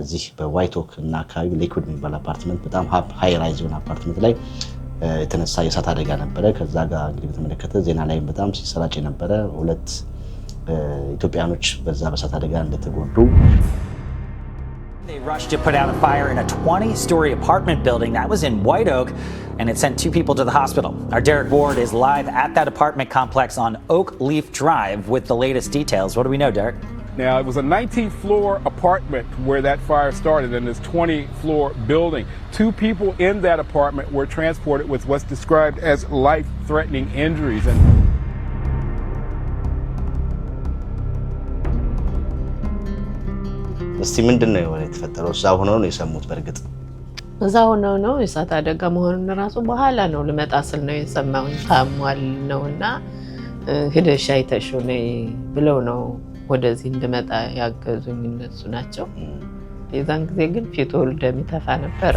እዚህ በዋይት ኦክ እና አካባቢ ሊኩድ የሚባል አፓርትመንት በጣም ሃይ ራይዝ የሆነ አፓርትመንት ላይ የተነሳ የእሳት አደጋ ነበረ። ከዛ ጋር እንግዲህ በተመለከተ ዜና ላይ በጣም ሲሰራጭ ነበረ። ሁለት ኢትዮጵያኖች በዛ በእሳት አደጋ እንደተጎዱ They rushed to put out a fire in a 20-story apartment building that was in White Oak, and it sent 2 people to the hospital. Our Derek Ward is live at that apartment complex on Oak Leaf Drive with the latest details. What do we know, Derek? Now, it was a 19th floor apartment where that fire started in this 20-floor building. 2 people in that apartment were transported with what's described as life-threatening injuries. እስቲ ምንድነው የተፈጠረው? እዛ ሆነው ነው የሰሙት? በርግጥ እዛ ሆነው ነው የእሳት አደጋ መሆኑን ራሱ በኋላ ነው ልመጣ ስል ነው የሰማው። ታሟል ነውና ሄደሽ አይተሽው ነይ ብለው ነው ወደዚህ እንድመጣ ያገዙኝ እነሱ ናቸው። የዛን ጊዜ ግን ፊቱ ደም ይተፋ ነበረ።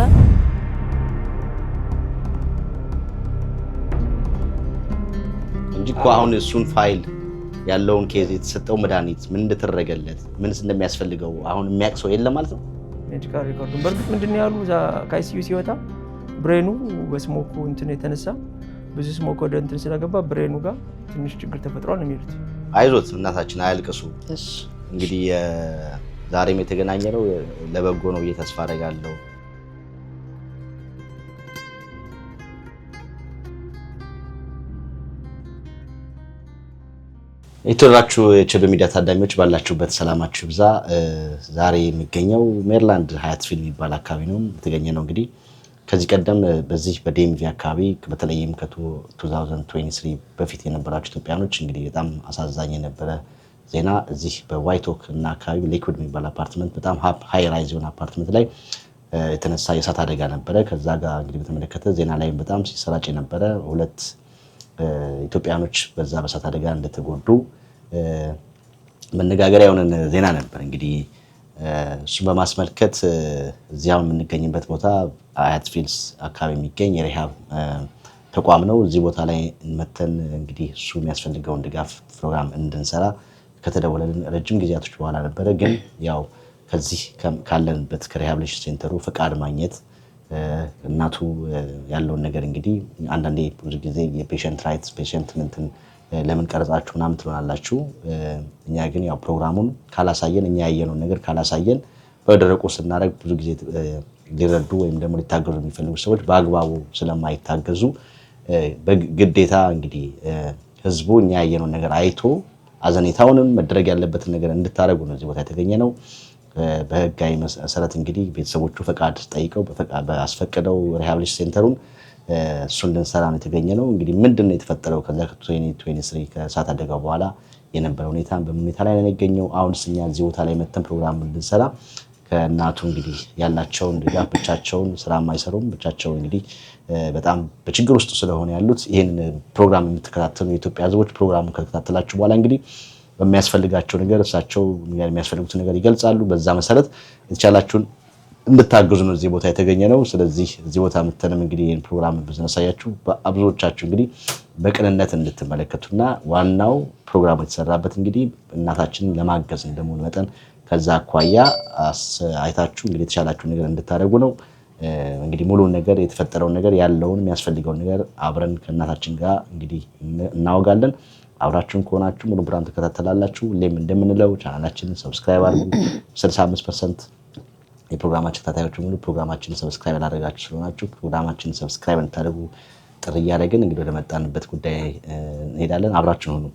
እንጂ እኮ አሁን እሱን ፋይል ያለውን ኬዝ የተሰጠው መድኃኒት ምን እንደተደረገለት ምንስ እንደሚያስፈልገው አሁን የሚያውቅ ሰው የለም ማለት ነው። ሜዲካል ሪኮርዱን በርግጥ ምንድነው ያሉ ከአይሲዩ ሲወጣ ብሬኑ በስሞኩ እንትን የተነሳ ብዙ ስሞክ ወደ እንትን ስለገባ ብሬኑ ጋር ትንሽ ችግር ተፈጥሯል ነው የሚሉት። አይዞት እናታችን አያልቅሱ። እሺ እንግዲህ ዛሬም የተገናኘነው ለበጎ ነው ብዬ ተስፋ አደርጋለሁ። የተወራችሁ የቸበ ሚዲያ ታዳሚዎች ባላችሁበት ሰላማችሁ ብዛ። ዛሬ የሚገኘው ሜሪላንድ ሃያትፊልድ የሚባል አካባቢ ነው የተገኘነው። እንግዲህ ከዚህ ቀደም በዚህ በዲኤምቪ አካባቢ በተለይም ከ2023 በፊት የነበራችሁ ኢትዮጵያኖች እንግዲህ በጣም አሳዛኝ የነበረ ዜና እዚህ በዋይት ኦክ እና አካባቢ ሊኩድ የሚባል አፓርትመንት በጣም ሃይ ራይዝ የሆነ አፓርትመንት ላይ የተነሳ የእሳት አደጋ ነበረ። ከዛ ጋር እንግዲህ በተመለከተ ዜና ላይ በጣም ሲሰራጭ ነበረ። ሁለት ኢትዮጵያኖች በዛ በእሳት አደጋ እንደተጎዱ መነጋገሪያ የሆነ ዜና ነበር። እንግዲህ እሱን በማስመልከት እዚያው የምንገኝበት ቦታ ሃያትፊልድ አካባቢ የሚገኝ የሪሃብ ተቋም ነው። እዚህ ቦታ ላይ መተን እንግዲህ እሱ የሚያስፈልገውን ድጋፍ ፕሮግራም እንድንሰራ ከተደወለልን ረጅም ጊዜያቶች በኋላ ነበረ። ግን ያው ከዚህ ካለንበት ከሪሃብሊቴሽን ሴንተሩ ፈቃድ ማግኘት እናቱ ያለውን ነገር እንግዲህ አንዳንዴ ብዙ ጊዜ የፔሸንት ራይትስ ፔሸንት ምንትን ለምን ቀረጻችሁ ምናምን ትሆናላችሁ። እኛ ግን ያው ፕሮግራሙን ካላሳየን እኛ ያየነውን ነገር ካላሳየን በደረቁ ስናደርግ ብዙ ጊዜ ሊረዱ ወይም ደግሞ ሊታገዙ የሚፈልጉ ሰዎች በአግባቡ ስለማይታገዙ በግዴታ እንግዲህ ህዝቡ እኛ ያየነውን ነገር አይቶ አዘኔታውንም መደረግ ያለበትን ነገር እንድታረጉ ነው እዚህ ቦታ የተገኘ ነው። በህጋዊ መሰረት እንግዲህ ቤተሰቦቹ ፈቃድ ጠይቀው በአስፈቀደው ሪሃብሊቴሽን ሴንተሩን እሱን ልንሰራ ነው የተገኘ ነው። እንግዲህ ምንድነው የተፈጠረው ከዛ ከ2023 ከእሳት አደጋው በኋላ የነበረው ሁኔታ በምን ሁኔታ ላይ ነው የሚገኘው? አሁንስ እኛ እዚህ ቦታ ላይ መተን ፕሮግራም ልንሰራ ከእናቱ እንግዲህ ያላቸውን ድጋፍ ብቻቸውን ስራ የማይሰሩም ብቻቸው እንግዲህ በጣም በችግር ውስጥ ስለሆነ ያሉት ይሄን ፕሮግራም የምትከታተሉ የኢትዮጵያ ህዝቦች ፕሮግራሙን ከተከታተላችሁ በኋላ እንግዲህ በሚያስፈልጋቸው ነገር እሳቸው የሚያስፈልጉት ነገር ይገልጻሉ። በዛ መሰረት የተቻላችሁን እንድታገዙ ነው እዚህ ቦታ የተገኘ ነው። ስለዚህ እዚህ ቦታ መተንም እንግዲህ ይሄን ፕሮግራም ብናሳያችሁ በአብዞቻችሁ እንግዲህ በቅንነት እንድትመለከቱና ዋናው ፕሮግራሙ የተሰራበት እንግዲህ እናታችንን ለማገዝ እንደሆነ መጠን ከዛ አኳያ አይታችሁ እንግዲህ የተቻላችሁን ነገር እንድታደርጉ ነው። እንግዲህ ሙሉ ነገር የተፈጠረው ነገር ያለውን የሚያስፈልገውን ነገር አብረን ከእናታችን ጋር እንግዲህ እናወጋለን። አብራችሁን ከሆናችሁ ሙሉ ፕሮግራም ተከታተላላችሁ። ሁሌም እንደምንለው ቻናላችንን ሰብስክራይብ አድርጉ። 65% የፕሮግራማችን ተከታታዮች ሙሉ ፕሮግራማችንን ሰብስክራይብ ያላደረጋችሁ ስለሆናችሁ ፕሮግራማችንን ሰብስክራይብ እንድታደርጉ ጥሪ እያደረግን እንግዲህ ወደ መጣንበት ጉዳይ እንሄዳለን። አብራችሁን ሁኑ።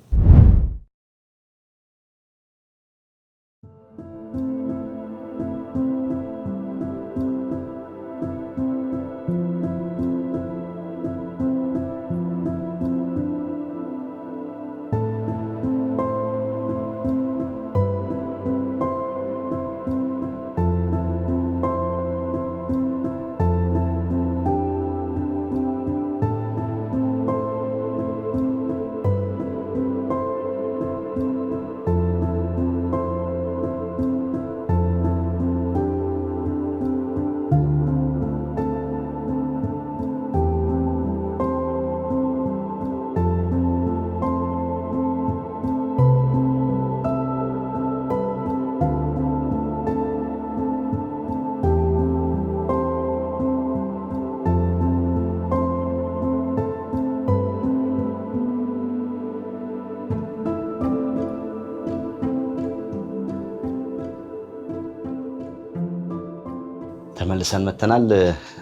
ተመልሰን መተናል።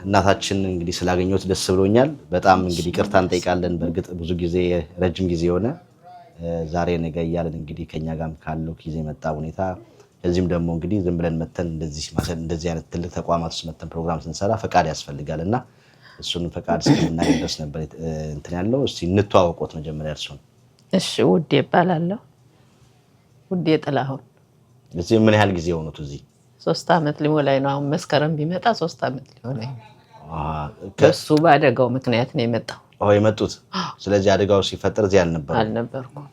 እናታችን እንግዲህ ስላገኘሁት ደስ ብሎኛል። በጣም እንግዲህ ይቅርታ እንጠይቃለን። በእርግጥ ብዙ ጊዜ ረጅም ጊዜ ሆነ። ዛሬ ነገ እያለን እንግዲህ ከኛ ጋርም ካለው ጊዜ መጣ ሁኔታ እዚህም ደግሞ እንግዲህ ዝም ብለን መተን እንደዚህ አይነት ትልቅ ተቋማት ውስጥ መተን ፕሮግራም ስንሰራ ፈቃድ ያስፈልጋልና እሱን ፈቃድ እስከምናገኝ ድረስ ነበር እንትን ያለው። እስቲ እንተዋወቆት መጀመሪያ እርሱን። እሺ ውዴ እባላለሁ። ውዴ ጥላሁን። እዚህ ምን ያህል ጊዜ ሆኖት? እዚህ 3 ዓመት ሊሞላኝ ነው። አሁን መስከረም ቢመጣ 3 ዓመት ሊሆነኝ። ከሱ በአደጋው ምክንያት ነው የመጣው። የመጡት። ስለዚህ አደጋው ሲፈጠር እዚህ አልነበርኩም።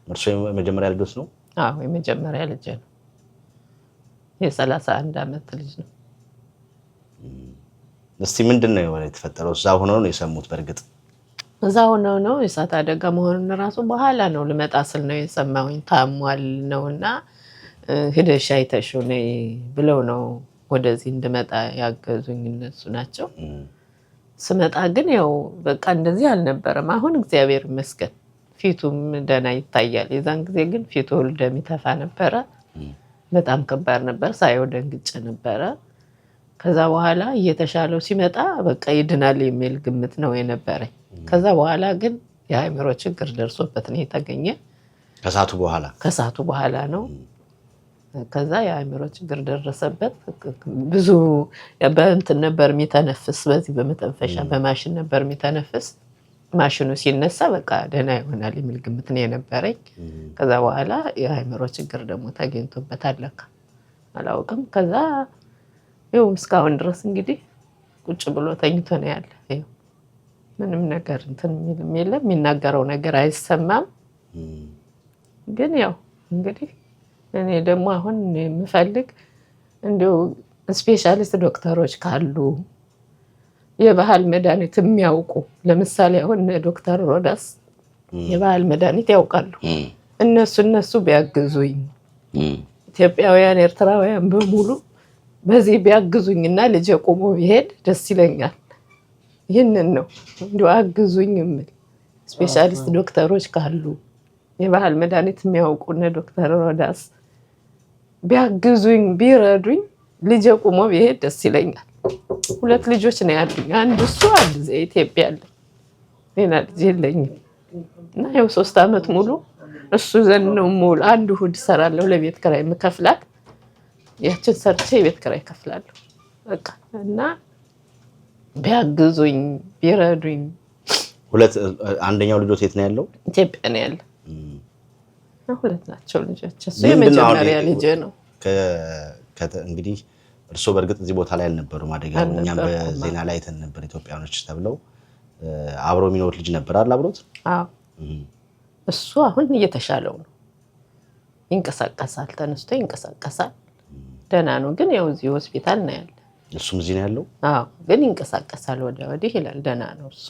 እርሱ የመጀመሪያ ልጅ ነው? አዎ የመጀመሪያ ልጅ ነው። የ31 ዓመት ልጅ ነው። እስቲ ምንድነው የተፈጠረው? እዛ ሆነው ነው የሰሙት? በእርግጥ እዛ ሆነው ነው የእሳት አደጋ መሆኑን ራሱ በኋላ ነው ልመጣ ስል ነው የሰማሁኝ። ታሟል ነውና ሄደሽ አይተሽው ነይ ብለው ነው ወደዚህ እንድመጣ ያገዙኝ እነሱ ናቸው። ስመጣ ግን ያው በቃ እንደዚህ አልነበረም። አሁን እግዚአብሔር ይመስገን ፊቱም ደህና ይታያል። የዛን ጊዜ ግን ፊቱ እንደሚተፋ ነበረ። በጣም ከባድ ነበር። ሳይው ደንግጬ ነበረ። ከዛ በኋላ እየተሻለው ሲመጣ በቃ ይድናል የሚል ግምት ነው የነበረኝ። ከዛ በኋላ ግን የአእምሮ ችግር ደርሶበት ነው የተገኘ። ከሳቱ በኋላ ነው። ከዛ የአእምሮ ችግር ደረሰበት። ብዙ በእንትን ነበር የሚተነፍስ፣ በዚህ በመተንፈሻ በማሽን ነበር የሚተነፍስ። ማሽኑ ሲነሳ በቃ ደህና ይሆናል የሚል ግምት ነው የነበረኝ። ከዛ በኋላ የአእምሮ ችግር ደግሞ ተገኝቶበት አለካ አላውቅም። ከዛ ይኸው እስካሁን ድረስ እንግዲህ ቁጭ ብሎ ተኝቶ ነው ያለ። ይኸው ምንም ነገር እንትን የለም፣ የሚናገረው ነገር አይሰማም። ግን ያው እንግዲህ እኔ ደግሞ አሁን የምፈልግ እንዲሁ ስፔሻሊስት ዶክተሮች ካሉ የባህል መድኃኒት የሚያውቁ፣ ለምሳሌ አሁን ዶክተር ሮዳስ የባህል መድኃኒት ያውቃሉ። እነሱ ቢያግዙኝ፣ ኢትዮጵያውያን ኤርትራውያን በሙሉ በዚህ ቢያግዙኝና ልጄ ቆሞ ቢሄድ ደስ ይለኛል። ይህንን ነው እንዲሁ አግዙኝ የምል። ስፔሻሊስት ዶክተሮች ካሉ የባህል መድኃኒት የሚያውቁ እነ ዶክተር ሮዳስ ቢያግዙኝ ቢረዱኝ ልጄ ቆሞ ቢሄድ ደስ ይለኛል። 2 ልጆች ነው ያሉኝ። አንድ እሱ አንድ ኢትዮጵያ አለ። ሌላ ልጅ የለኝም። እና ያው 3 ዓመት ሙሉ እሱ ዘንድ ነው ሙሉ። አንድ እሑድ እሰራለሁ ለቤት ኪራይ የምከፍላት። ያችን ሰርቼ የቤት ኪራይ እከፍላለሁ በቃ። እና ቢያግዙኝ ቢረዱኝ። አንደኛው ልጆት የት ነው ያለው? ኢትዮጵያ ነው ያለው። 2 ናቸው ልጆች። እሱ የመጀመሪያ ልጅ ነው። እንግዲህ እርስዎ በእርግጥ እዚህ ቦታ ላይ አልነበሩም አደጋው። እኛም በዜና ላይ አይተን ነበር። ኢትዮጵያኖች ተብለው አብሮ የሚኖር ልጅ ነበር አይደል? አብሮት? አዎ። እሱ አሁን እየተሻለው ነው። ይንቀሳቀሳል፣ ተነስቶ ይንቀሳቀሳል። ደህና ነው። ግን ያው እዚህ ሆስፒታል ነው ያለ። እሱም እዚህ ነው ያለው? አዎ። ግን ይንቀሳቀሳል፣ ወዲያ ወዲህ ይላል። ደህና ነው እሱ።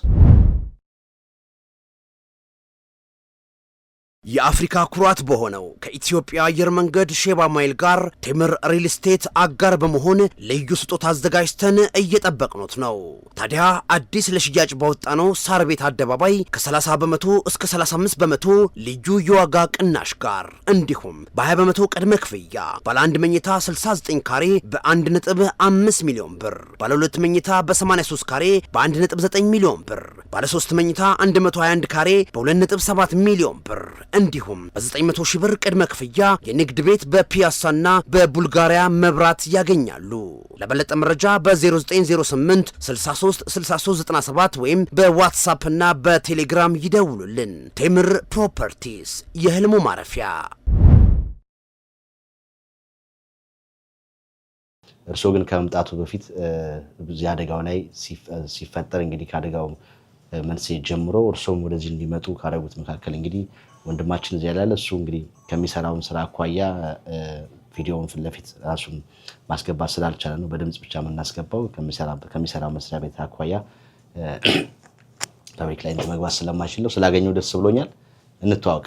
የአፍሪካ ኩራት በሆነው ከኢትዮጵያ አየር መንገድ ሼባ ማይል ጋር ቴምር ሪል ስቴት አጋር በመሆን ልዩ ስጦታ አዘጋጅተን እየጠበቅኖት ነው። ታዲያ አዲስ ለሽያጭ ባወጣነው ሳር ቤት አደባባይ ከ30 በመቶ እስከ 35 በመቶ ልዩ የዋጋ ቅናሽ ጋር እንዲሁም በ20 በመቶ ቅድመ ክፍያ ባለ 1 መኝታ 69 ካሬ በ1.5 ሚሊዮን ብር፣ ባለ 2 መኝታ በ83 ካሬ በ1.9 ሚሊዮን ብር፣ ባለ 3 መኝታ 121 ካሬ በ2.7 ሚሊዮን ብር እንዲሁም በ900 ሺህ ብር ቅድመ ክፍያ የንግድ ቤት በፒያሳና በቡልጋሪያ መብራት ያገኛሉ። ለበለጠ መረጃ በ0908 63 6397 ወይም በዋትስአፕ እና በቴሌግራም ይደውሉልን። ቴምር ፕሮፐርቲስ የህልሙ ማረፊያ። እርስዎ ግን ከመምጣቱ በፊት እዚህ አደጋው ላይ ሲፈጠር እንግዲህ ከአደጋው መንስኤ ጀምሮ እርስዎም ወደዚህ እንዲመጡ ካደረጉት መካከል እንግዲህ ወንድማችን እዚህ ያለ እሱ እንግዲህ ከሚሰራውን ስራ አኳያ ቪዲዮውን ፊት ለፊት ራሱን ማስገባት ስላልቻለ ነው በድምጽ ብቻ የምናስገባው። ከሚሰራው መስሪያ ቤት አኳያ ፐብሊክ ላይ መግባት ስለማይችል ነው። ስላገኘው ደስ ብሎኛል። እንተዋወቅ።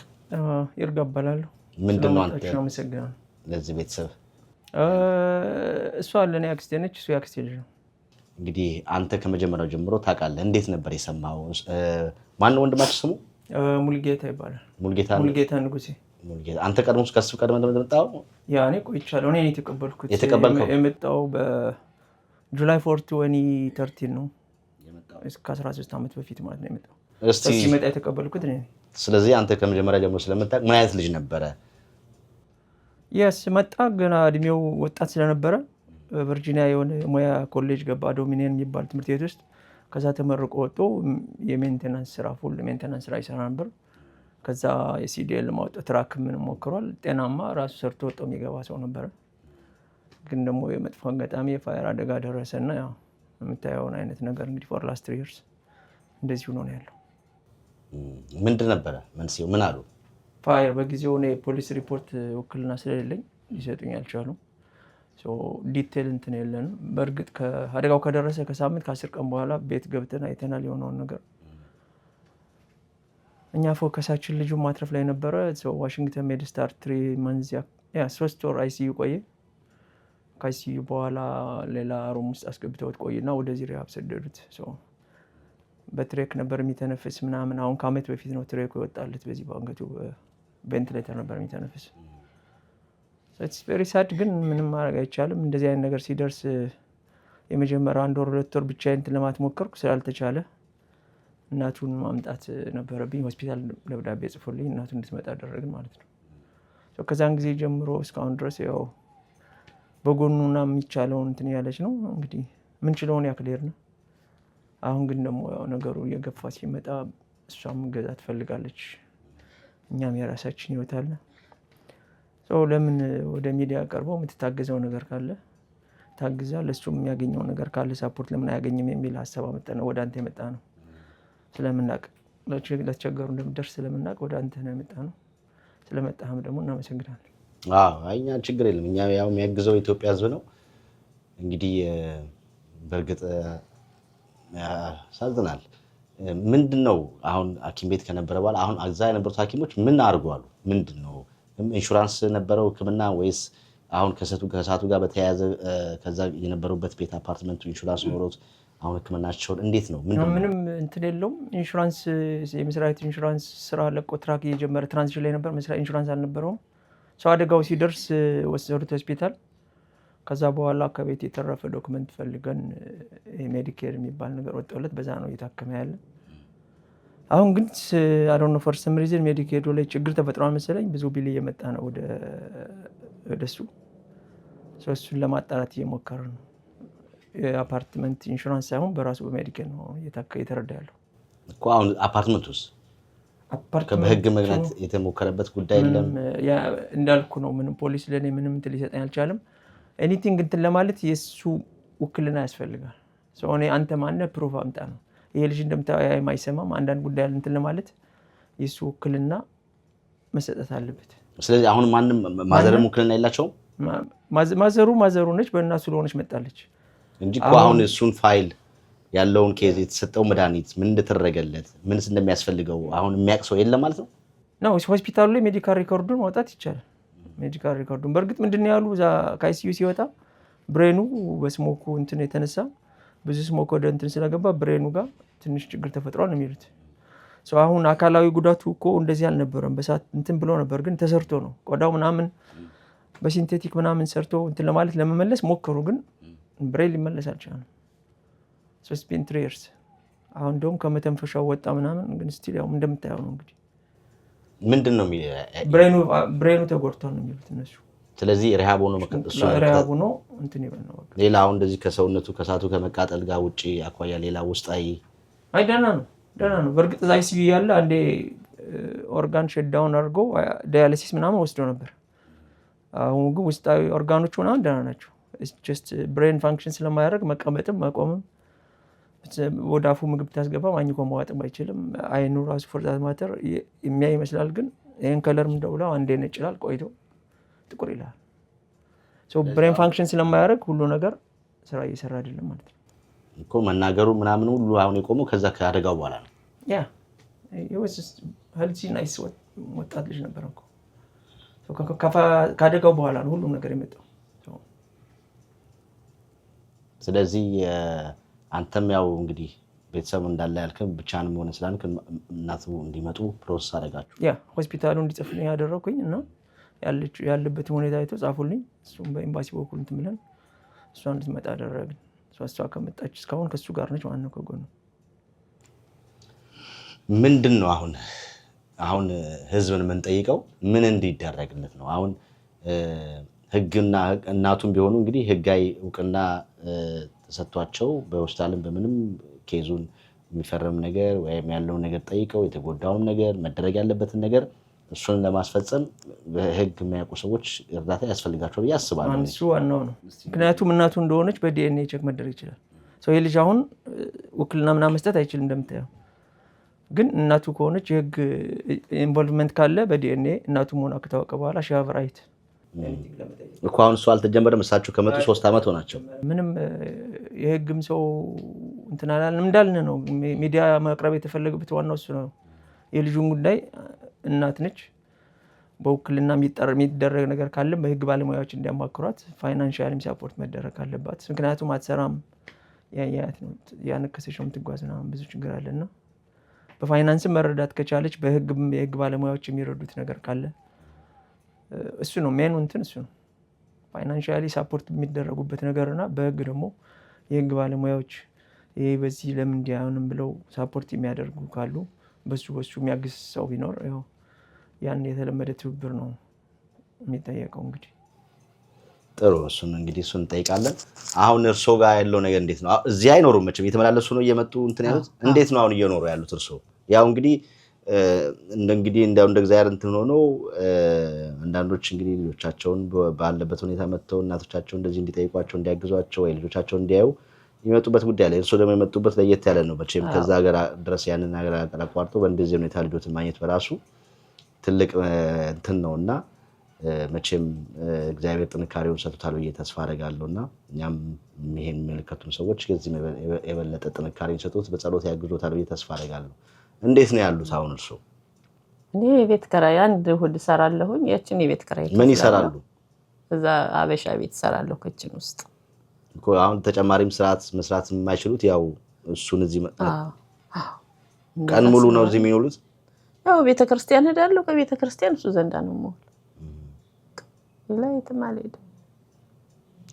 ይርጋባላሉ። ምንድነው አንተ ለዚህ ቤተሰብ? እሷ ለኔ አክስቴ ነች፣ እሱ ያክስቴ ልጅ ነው። እንግዲህ አንተ ከመጀመሪያው ጀምሮ ታውቃለህ። እንዴት ነበር የሰማው? ማን ነው ወንድማችሁ ስሙ? ሙልጌታ ይባላል። ሙልጌታ ንጉሴ። አንተ ቀድሞስ ከሱ ቀድመህ እንደመጣው ያ እኔ ቆይቻለሁ። እኔ የተቀበልኩት የመጣው በጁላይ 4 2013 ነው እስከ 13 ዓመት በፊት ማለት ነው የመጣው። እስቲ ሲመጣ የተቀበልኩት እኔ። ስለዚህ አንተ ከመጀመሪያ ጀምሮ ስለመጣ ምን አይነት ልጅ ነበረ? መጣ ገና እድሜው ወጣት ስለነበረ ቨርጂኒያ የሆነ ሙያ ኮሌጅ ገባ፣ ዶሚኒየን የሚባል ትምህርት ቤት ውስጥ። ከዛ ተመርቆ ወጥቶ የሜንቴናንስ ስራ ፉል ሜንቴናንስ ስራ ይሰራ ነበር። ከዛ የሲዲኤል ማውጣት ትራክ ምን ሞክሯል። ጤናማ ራሱ ሰርቶ ወጥቶ የሚገባ ሰው ነበረ። ግን ደግሞ የመጥፎ አጋጣሚ የፋየር አደጋ ደረሰና ያው የምታየውን አይነት ነገር እንግዲህ ፎር ላስት 3 years እንደዚህ ሆኖ ነው ያለው። ምንድን ነበረ መንስኤው? ምን አሉ? ፋየር በጊዜው ነው ፖሊስ ሪፖርት ውክልና ስለሌለኝ ሊሰጡኝ አልቻሉም። ዲቴል እንትን የለንም። በእርግጥ ከአደጋው ከደረሰ ከሳምንት ከ10 ቀን በኋላ ቤት ገብተን አይተናል የሆነውን ነገር። እኛ ፎከሳችን ልጁ ማትረፍ ላይ ነበረ። ዋሽንግተን ሜድስታር 3 months 3 ወር አይሲዩ ቆየ። ከአይሲዩ በኋላ ሌላ ሩም ውስጥ አስገብተውት ቆይና ወደዚህ ሪሃብ ሰደዱት። በትሬክ ነበር የሚተነፍስ ምናምን። አሁን ከአመት በፊት ነው ትሬኩ ይወጣለት። በዚህ በአንገቱ ቬንቲሌተር ነበር የሚተነፍስ። ኢትስ ቬሪ ሳድ፣ ግን ምንም ማድረግ አይቻልም። እንደዚህ አይነት ነገር ሲደርስ የመጀመሪያ 1 ወር 2 ወር ብቻዬን እንትን ለማለት ሞከርኩ። ስላልተቻለ እናቱን ማምጣት ነበረብኝ። ሆስፒታል ደብዳቤ ጽፎልኝ እናቱን እንድትመጣ አደረግን ማለት ነው። ከዛን ጊዜ ጀምሮ እስካሁን ድረስ ያው በጎኑና የሚቻለውን እንትን ያለች ነው እንግዲህ ምንችለውን ያክል ነው። አሁን ግን ደግሞ ያው ነገሩ እየገፋ ሲመጣ እሷም ገዛ ትፈልጋለች፣ እኛም የራሳችን ህይወት አለ። ለምን ወደ ሚዲያ ቀርቦ የምትታገዘው ነገር ካለ ታግዛ፣ ለሱም የሚያገኘው ነገር ካለ ሳፖርት ለምን አያገኝም የሚል ሀሳብ አመጣነው። ወደ አንተ የመጣ ነው ስለምናቅ፣ ለተቸገሩ እንደምደርስ ስለምናቅ ወደ አንተ ነው የመጣ ነው። ስለመጣህም ደግሞ እናመሰግናለን። እኛ ችግር የለም። እኛ ያው የሚያግዘው የኢትዮጵያ ህዝብ ነው። እንግዲህ በእርግጥ ያሳዝናል። ምንድነው አሁን ሐኪም ቤት ከነበረ በኋላ አሁን አዛ የነበሩት ሐኪሞች ምን አድርጓሉ? ምንድነው ኢንሹራንስ ነበረው ህክምና ወይስ አሁን ከሳቱ ጋር በተያያዘ ከዛ የነበሩበት ቤት አፓርትመንቱ ኢንሹራንስ ኖሮት አሁን ህክምናቸውን እንዴት ነው? ምንም እንትን የለውም። ኢንሹራንስ የመስሪያ ቤት ኢንሹራንስ ስራ ለቆ ትራክ እየጀመረ ትራንዚሽን ላይ ነበር። መስሪያ ኢንሹራንስ አልነበረውም። አደጋው ሲደርስ ወሰዱት ሆስፒታል። ከዛ በኋላ ከቤት የተረፈ ዶክመንት ፈልገን ሜዲኬር የሚባል ነገር ወጣለት። በዛ ነው እየታከመ ያለ። አሁን ግን አዶኖ ፎር ሰም ሪዝን ሜዲኬር ላይ ችግር ተፈጥሯል መሰለኝ። ብዙ ቢል እየመጣ ነው ወደሱ። እሱን ለማጣራት እየሞከረ ነው። የአፓርትመንት ኢንሹራንስ ሳይሆን በራሱ በሜዲኬር ነው እየተረዳ ያለው እኮ። አሁን አፓርትመንቱስ በህግ ምክንያት የተሞከረበት ጉዳይ የለም እንዳልኩ ነው። ምንም ፖሊስ ለኔ ምንም እንትን ሊሰጠኝ አልቻለም። ኤኒቲንግ እንትን ለማለት የሱ ውክልና ያስፈልጋል። እኔ አንተ ማነህ ፕሩፍ አምጣ ነው። ይሄ ልጅ እንደምታየው አይሰማም። አንዳንድ ጉዳይ እንትን ለማለት የሱ ውክልና መሰጠት አለበት። ስለዚህ አሁን ማንም ማዘርም ውክልና የላቸውም። ማዘሩ ነች፣ በእናቱ ስለሆነች መጣለች እንጂ እኮ አሁን እሱን ፋይል ያለውን ኬዝ የተሰጠው መድኃኒት ምን እንደተደረገለት ምንስ እንደሚያስፈልገው አሁን የሚያውቅ ሰው የለም ማለት ነው። ሆስፒታሉ ላይ ሜዲካል ሪኮርዱን ማውጣት ይቻላል። ሜዲካል ሪኮርዱን በእርግጥ ምንድነው ያሉ እዛ ከአይሲዩ ሲወጣ ብሬኑ በስሞኩ እንትን የተነሳ ብዙ ስሞክ ወደ እንትን ስለገባ ብሬኑ ጋር ትንሽ ችግር ተፈጥሯል ነው የሚሉት። አሁን አካላዊ ጉዳቱ እኮ እንደዚህ አልነበረም። በሳት እንትን ብሎ ነበር፣ ግን ተሰርቶ ነው ቆዳው ምናምን በሲንቴቲክ ምናምን ሰርቶ እንትን ለማለት ለመመለስ ሞከሩ፣ ግን ብሬን ሊመለስ አልቻለም። 3 years አሁን እንደውም ከመተንፈሻው ወጣ ምናምን፣ ግን ስቲል ያው እንደምታየው ነው እንግዲህ። ምንድነው ብሬኑ ተጎድቷል ነው የሚሉት እነሱ። ስለዚህ ሪሃብ ሆኖ መከንተሱ ሪሃብ ሆኖ እንትን ይበል ነው በቃ። ሌላ አሁን እንደዚህ ከሰውነቱ ከሳቱ ከመቃጠል ጋር ውጪ አኳያ ሌላ ውስጣዊ ደህና ነው። በእርግጥ እዛ አይሲዩ ያለ አንዴ ኦርጋን ሸዳውን አድርጎ ዳያሊሲስ ምናምን ወስዶ ነበር። አሁን ግን ውስጣዊ ኦርጋኖቹ ምናምን ደህና ናቸው። ጀስት ብሬን ፋንክሽን ስለማያደርግ መቀመጥም መቆምም፣ ወደ አፉ ምግብ ታስገባ ማኝኮ ማዋጥም አይችልም። አይኑ ራሱ ፎርዛት ማተር የሚያይ ይመስላል፣ ግን ይህን ከለርም እንደውላው አንዴ ነጭ ይላል፣ ቆይቶ ጥቁር ይላል። ብሬን ፋንክሽን ስለማያደርግ ሁሉ ነገር ስራ እየሰራ አይደለም ማለት ነው እኮ። መናገሩ ምናምን ሁሉ አሁን የቆመው ከዛ ከአደጋው በኋላ ነው። ሄልዚ ናይስ ወጣት ልጅ ነበር እኮ። ከአደጋው በኋላ ነው ሁሉም ነገር የመጣው። ስለዚህ አንተም ያው እንግዲህ ቤተሰብ እንዳለ ያልከም ብቻንም ሆነ ስላልክ እናቱ እንዲመጡ ፕሮሰስ አደረጋችሁ? ያ ሆስፒታሉ እንዲጽፍ ነው ያደረኩኝ እና ያለበትን ሁኔታ አይቶ ጻፉልኝ። እሱም በኤምባሲ በኩል እንትን ብለን እሷ እንድትመጣ አደረግን። እሷ ከመጣች እስካሁን ከሱ ጋር ነች ማለት ነው ከጎኑ። ምንድን ነው አሁን ህዝብን የምንጠይቀው ምን እንዲደረግለት ነው? አሁን ህግና እናቱም ቢሆኑ እንግዲህ ህጋዊ እውቅና ተሰጥቷቸው በሆስፒታልም በምንም ኬዙን የሚፈረም ነገር ወይም ያለውን ነገር ጠይቀው የተጎዳውን ነገር መደረግ ያለበትን ነገር እሱን ለማስፈጸም በህግ የሚያውቁ ሰዎች እርዳታ ያስፈልጋቸው ብዬ አስባለሁ። እሱ ዋናው ነው። ምክንያቱም እናቱ እንደሆነች በዲኤንኤ ቼክ መደረግ ይችላል። ሰው የልጅ አሁን ውክልና ምናምን መስጠት አይችልም እንደምታየው። ግን እናቱ ከሆነች የህግ ኢንቮልቭመንት ካለ በዲኤንኤ እናቱ መሆኗ ከታወቀ በኋላ ሻቨር ራይት እኮ አሁን እሱ አልተጀመረም። እሳቸው ከመጡ 3 ዓመት ሆናቸው። ምንም የህግም ሰው እንትን አላልንም እንዳልን ነው። ሚዲያ ማቅረብ የተፈለገበት ዋናው እሱ ነው። የልጁን ጉዳይ እናት ነች። በውክልና የሚደረግ ነገር ካለ በህግ ባለሙያዎች እንዲያማክሯት፣ ፋይናንሻልም ሳፖርት መደረግ አለባት። ምክንያቱም አትሰራም ያያት ነው ያነከሰች ነው የምትጓዝ ነው። ብዙ ችግር አለና በፋይናንስም መረዳት ከቻለች የህግ ባለሙያዎች የሚረዱት ነገር ካለ እሱ ነው ሜኑ እንትን እሱ ነው። ፋይናንሻሊ ሳፖርት የሚደረጉበት ነገርና በህግ ደግሞ የህግ ባለሙያዎች ይሄ በዚህ ለምን እንዲያውንም ብለው ሳፖርት የሚያደርጉ ካሉ በሱ የሚያግዝ ሰው ቢኖር ያው ያን የተለመደ ትብብር ነው የሚጠየቀው። እንግዲህ ጥሩ እሱን እንጠይቃለን። አሁን እርሶ ጋር ያለው ነገር እንዴት ነው? እዚህ አይኖሩም መቼም እየተመላለሱ ነው እየመጡ እንትን ያሉት። እንዴት ነው አሁን እየኖሩ ያሉት እርሶ? ያው እንግዲህ እንደ እግዚአብሔር እንትን ሆኖ አንዳንዶች እንግዲህ ልጆቻቸውን ባለበት ሁኔታ መጥተው እናቶቻቸው እንደዚህ እንዲጠይቋቸው እንዲያግዟቸው ወይ ልጆቻቸው እንዲያዩ የሚመጡበት ጉዳይ አለ። እርሶ ደግሞ የመጡበት ለየት ያለ ነው መቼም ከዛ ሀገር ድረስ ያንን ሀገር አቋርጦ በእንደዚህ ሁኔታ ልጆትን ማግኘት በራሱ ትልቅ እንትን ነውና መቼም እግዚአብሔር ጥንካሬውን ሰጥቶታል ብዬ ተስፋ አደርጋለሁና እኛም ይሄን የሚመለከቱን ሰዎች ከዚህ የበለጠ ጥንካሬውን ሰጥቶት በጸሎት ያግዞታል ብዬ ተስፋ አደርጋለሁ። እንዴት ነው ያሉት አሁን እርሶ? እኔ ቤት ኪራይ አንድ እሑድ እሰራለሁኝ። ያችን የቤት ኪራይ ምን ይሰራሉ? እዛ አበሻ ቤት እሰራለሁ ክችን ውስጥ እኮ። አሁን ተጨማሪም መስራት የማይችሉት ያው እሱን እዚህ ቀን ሙሉ ነው እዚህ የሚውሉት። ያው ቤተክርስቲያን ሄዳለሁ። ከቤተክርስቲያን እሱ ዘንዳ ነው የምውል። የትም አልሄድም።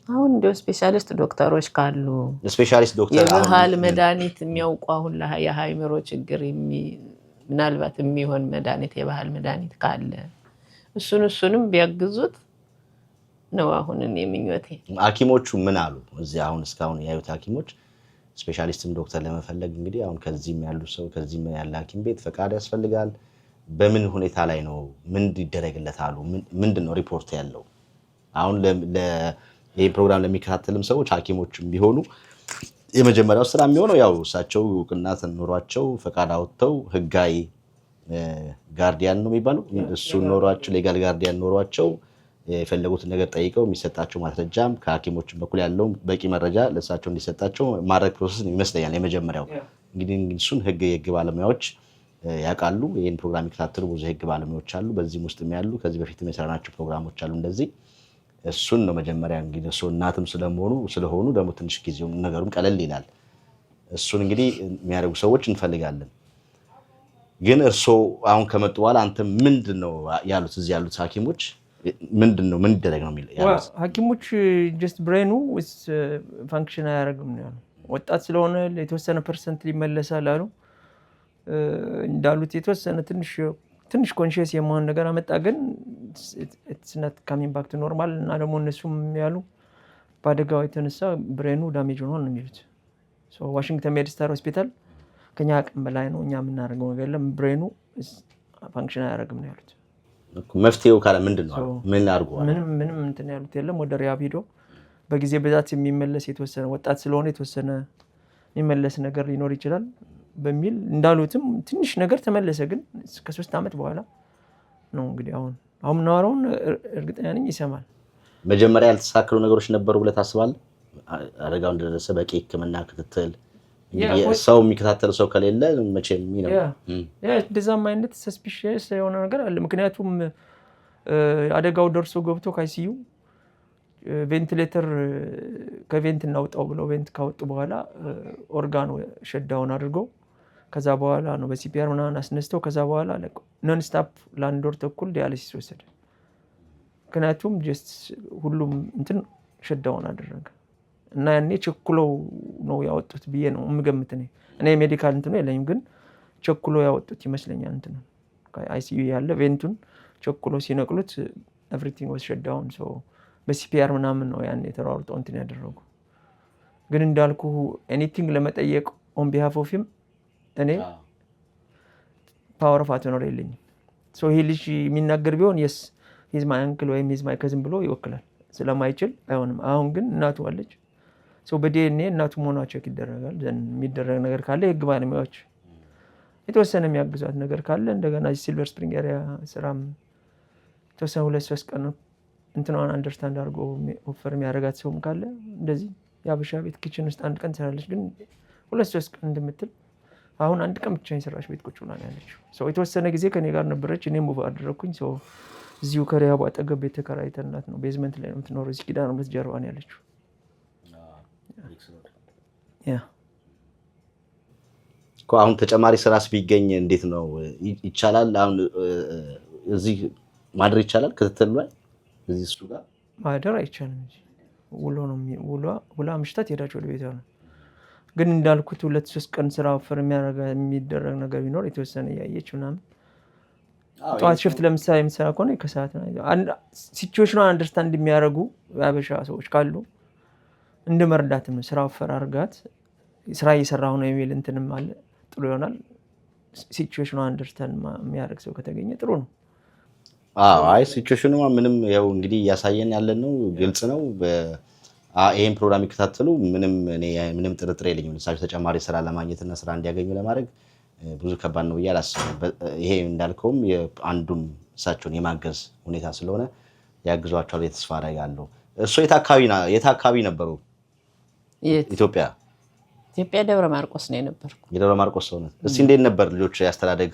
አሁን እንደ ስፔሻሊስት ዶክተሮች ካሉ ስፔሻሊስት ዶክተር የባህል መድኃኒት የሚያውቁ አሁን የአእምሮ ችግር ምናልባት የሚሆን መድኃኒት የባህል መድኃኒት ካለ እሱንም ቢያግዙት ነው አሁን እኔ ምኞቴ። ሐኪሞቹ ምን አሉ? እዚህ አሁን እስካሁን ያዩት ሐኪሞች ስፔሻሊስትም ዶክተር ለመፈለግ እንግዲህ አሁን ከዚህም ያሉ ሰው ከዚህም ያለ ሐኪም ቤት ፈቃድ ያስፈልጋል። በምን ሁኔታ ላይ ነው? ምን ይደረግለት አሉ? ምንድነው ሪፖርት ያለው? አሁን ይሄ ፕሮግራም ለሚከታተልም ሰዎች ሐኪሞችም ቢሆኑ የመጀመሪያው ስራ የሚሆነው ያው እሳቸው እውቅና ኖሯቸው ፈቃድ አውጥተው ህጋዊ ጋርዲያን ነው የሚባለው እሱ ኖሯቸው ሌጋል ጋርዲያን ኖሯቸው የፈለጉትን ነገር ጠይቀው የሚሰጣቸው ማስረጃም ከሐኪሞችም በኩል ያለው በቂ መረጃ ለእሳቸው እንዲሰጣቸው ማድረግ ፕሮሰስ ይመስለኛል የመጀመሪያው። እንግዲህ እሱን የህግ ባለሙያዎች ያውቃሉ። ይህን ፕሮግራም የሚከታተሉ ብዙ የህግ ባለሙያዎች አሉ፣ በዚህም ውስጥ ያሉ ከዚህ በፊት የሰራናቸው ፕሮግራሞች አሉ እንደዚህ። እሱን ነው መጀመሪያ እንግዲህ እሱ እናትም ስለሆኑ ደግሞ ትንሽ ጊዜው ነገሩም ቀለል ይላል። እሱን እንግዲህ የሚያደርጉ ሰዎች እንፈልጋለን። ግን እርሶ አሁን ከመጡ በኋላ አንተ ምንድነው ያሉት? እዚህ ያሉት ሐኪሞች ምንድነው ምን ይደረግ ነው የሚል ያሉት? ሐኪሞች ጀስት ብሬኑ ፋንክሽን አያደርግም ነው ያሉት። ወጣት ስለሆነ የተወሰነ ፐርሰንት ሊመለሳል አሉ። እንዳሉት የተወሰነ ትንሽ ኮንሽስ የመሆን ነገር አመጣ። ግን it's not coming back to normal እና ደግሞ እነሱም ያሉ በአደጋው የተነሳ ብሬኑ ዳሜጅ ሆኗል ነው የሚሉት። ዋሽንግተን ሜዲስታር ሆስፒታል ከኛ አቅም በላይ ነው፣ እኛ የምናደርገው ነገር የለም፣ ብሬኑ ፋንክሽን አያደርግም ነው ያሉት። መፍትሄው ካለ ምንድን ነው? ምን አድርጓል? ምንም እንትን ያሉት የለም። ወደ ሪሃብ ሄዶ በጊዜ ብዛት የሚመለስ የተወሰነ ወጣት ስለሆነ የተወሰነ የሚመለስ ነገር ሊኖር ይችላል በሚል እንዳሉትም ትንሽ ነገር ተመለሰ። ግን ከ3 ዓመት በኋላ ነው እንግዲህ አሁን ምናወራውን እርግጠኛ ነኝ ይሰማል። መጀመሪያ ያልተሳካሉ ነገሮች ነበሩ ብለህ ታስባለህ? አደጋው እንደደረሰ በቂ ሕክምና ክትትል ሰው የሚከታተል ሰው ከሌለ መቼም ነው እንደዛም አይነት ሰስፒሽስ የሆነ ነገር አለ። ምክንያቱም አደጋው ደርሶ ገብቶ ካይሲዩ ቬንቲሌተር ከቬንት እናውጣው ብለው ቬንት ካወጡ በኋላ ኦርጋኑ ሸዳውን አድርገው ከዛ በኋላ ነው በሲፒአር ምናምን አስነስተው ከዛ በኋላ ነን ስታፕ ለአንድ ወር ተኩል ዲያሊሲስ ወሰደ። ምክንያቱም ጀስት ሁሉም እንትን ሸዳውን አደረገ እና ያኔ ቸኩለው ነው ያወጡት ብዬ ነው የምገምት እኔ ሜዲካል እንትኑ የለኝም ግን ቸኩለው ያወጡት ይመስለኛል። እንትን አይሲዩ ያለ ቬንቱን ቸኩለው ሲነቅሉት ኤቭሪቲንግ ዋዝ ሸት ዳውን ሶ በሲፒአር ምናምን ነው ያኔ ተሯሩጠው እንትን ያደረጉ። ግን እንዳልኩ ኤኒቲንግ ለመጠየቅ ኦን ቢሃፍ ኦፍ ሂም እኔ ፓወር ኦፍ አተኖር የለኝም። ሶ ይሄ ልጅ የሚናገር ቢሆን የስ ሂዝ ማይ አንክል ወይም ሂዝ ማይ ከዝን ብሎ ይወክላል። ስለማይችል አይሆንም። አሁን ግን እናቱ አለች። ሶ በዲኤንኤ እናቱ መሆኗ ቼክ ይደረጋል። ዘን የሚደረግ ነገር ካለ የህግ ባለሙያዎች የተወሰነ የሚያግዟት ነገር ካለ እንደገና ሲልቨር ስፕሪንግ ኤሪያ ስራም የተወሰነ 2-3 ቀን እንትኗን አንደርስታንድ አድርጎ ኦፈር የሚያደርጋት ሰውም ካለ እንደዚህ የአበሻ ቤት ኪችን ውስጥ አንድ ቀን ትሰራለች። ግን 2-3 ቀን እንደምትል አሁን አንድ ቀን ብቻ የሰራች ቤት ቁጭ ብላ ነው ያለችው። ሰው የተወሰነ ጊዜ ከኔ ጋር ነበረች። እኔ ሙቭ አደረኩኝ። ሰው እዚሁ ከሪያቡ አጠገብ ቤት ተከራይተናት ነው። ቤዝመንት ላይ ነው የምትኖረው። እዚህ ኪዳነ ምሕረት ጀርባ ነው ያለችው። ያ አሁን ተጨማሪ ስራስ ቢገኝ እንዴት ነው ይቻላል? አሁን እዚህ ማድረግ ይቻላል? ክትትል ላይ እዚህ እሱ ጋር ማደር አይቻልም እንጂ ውሎ ነው ውላ ምሽታት ሄዳችሁ ወደ ቤቷ ነው። ግን እንዳልኩት 2-3 ቀን ስራ ኦፈር የሚደረግ ነገር ቢኖር የተወሰነ ያየች ምናምን ጠዋት ሽፍት ለምሳሌ የምትሰራ ከሆነ ከሰዓት ነው ሲቹዌሽኑን አንደርስታንድ የሚያደርጉ ያበሻ ሰዎች ካሉ እንደ መርዳት ነው። ስራ ኦፈር አድርጋት ስራ እየሰራሁ ነው የሚል እንትንም አለ ጥሩ ይሆናል። ሲቹዌሽኑን አንደርስታንድ የሚያደርግ ሰው ከተገኘ ጥሩ ነው። አይ ሲቹዌሽኑ ምንም ያው እንግዲህ ያሳየን ያለን ነው፣ ግልጽ ነው። ይሄን ፕሮግራም ይከታተሉ ምንም ጥርጥር የለኝም። ለምሳሌ ተጨማሪ ስራ ለማግኘትና ስራ እንዲያገኙ ለማድረግ ብዙ ከባድ ነው ብዬ አላስብም። ይሄ እንዳልከውም አንዱም እሳቸውን የማገዝ ሁኔታ ስለሆነ ያግዟቸዋል ተስፋ አደርጋለሁ። እሱ የት አካባቢ ነበሩ? ኢትዮጵያ ደብረ ማርቆስ ነው የነበርኩ። የደብረ ማርቆስ ሰው ነው። እስቲ እንዴት ነበር ልጆች ያስተዳደግ?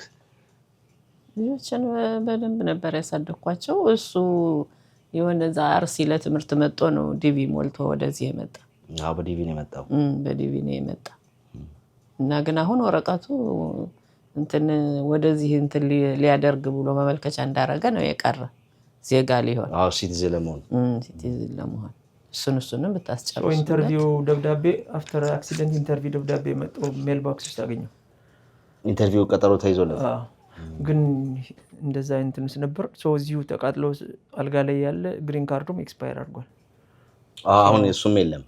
ልጆችን በደንብ ነበር ያሳደግኳቸው። እሱ የሆነ እዛ አርሲ ለትምህርት መጥቶ ነው ዲቪ ሞልቶ ወደዚህ የመጣ። በዲቪ ነው የመጣው። በዲቪ ነው የመጣ እና ግን አሁን ወረቀቱ እንትን ወደዚህ እንትን ሊያደርግ ብሎ መመልከቻ እንዳረገ ነው የቀረ ዜጋ ሊሆን። ሲቲዝን ለመሆን እሱንም ብታስጨርሱ። ኢንተርቪው ደብዳቤ አፍተር አክሲደንት ኢንተርቪው ደብዳቤ መጥቶ ሜል ቦክስ ውስጥ አገኘው። ኢንተርቪው ቀጠሮ ተይዞ ነበር። ግን እንደዛ እንትንስ ነበር። ሰው እዚሁ ተቃጥሎ አልጋ ላይ ያለ ግሪን ካርዱም ኤክስፓየር አድርጓል። አሁን እሱም የለም።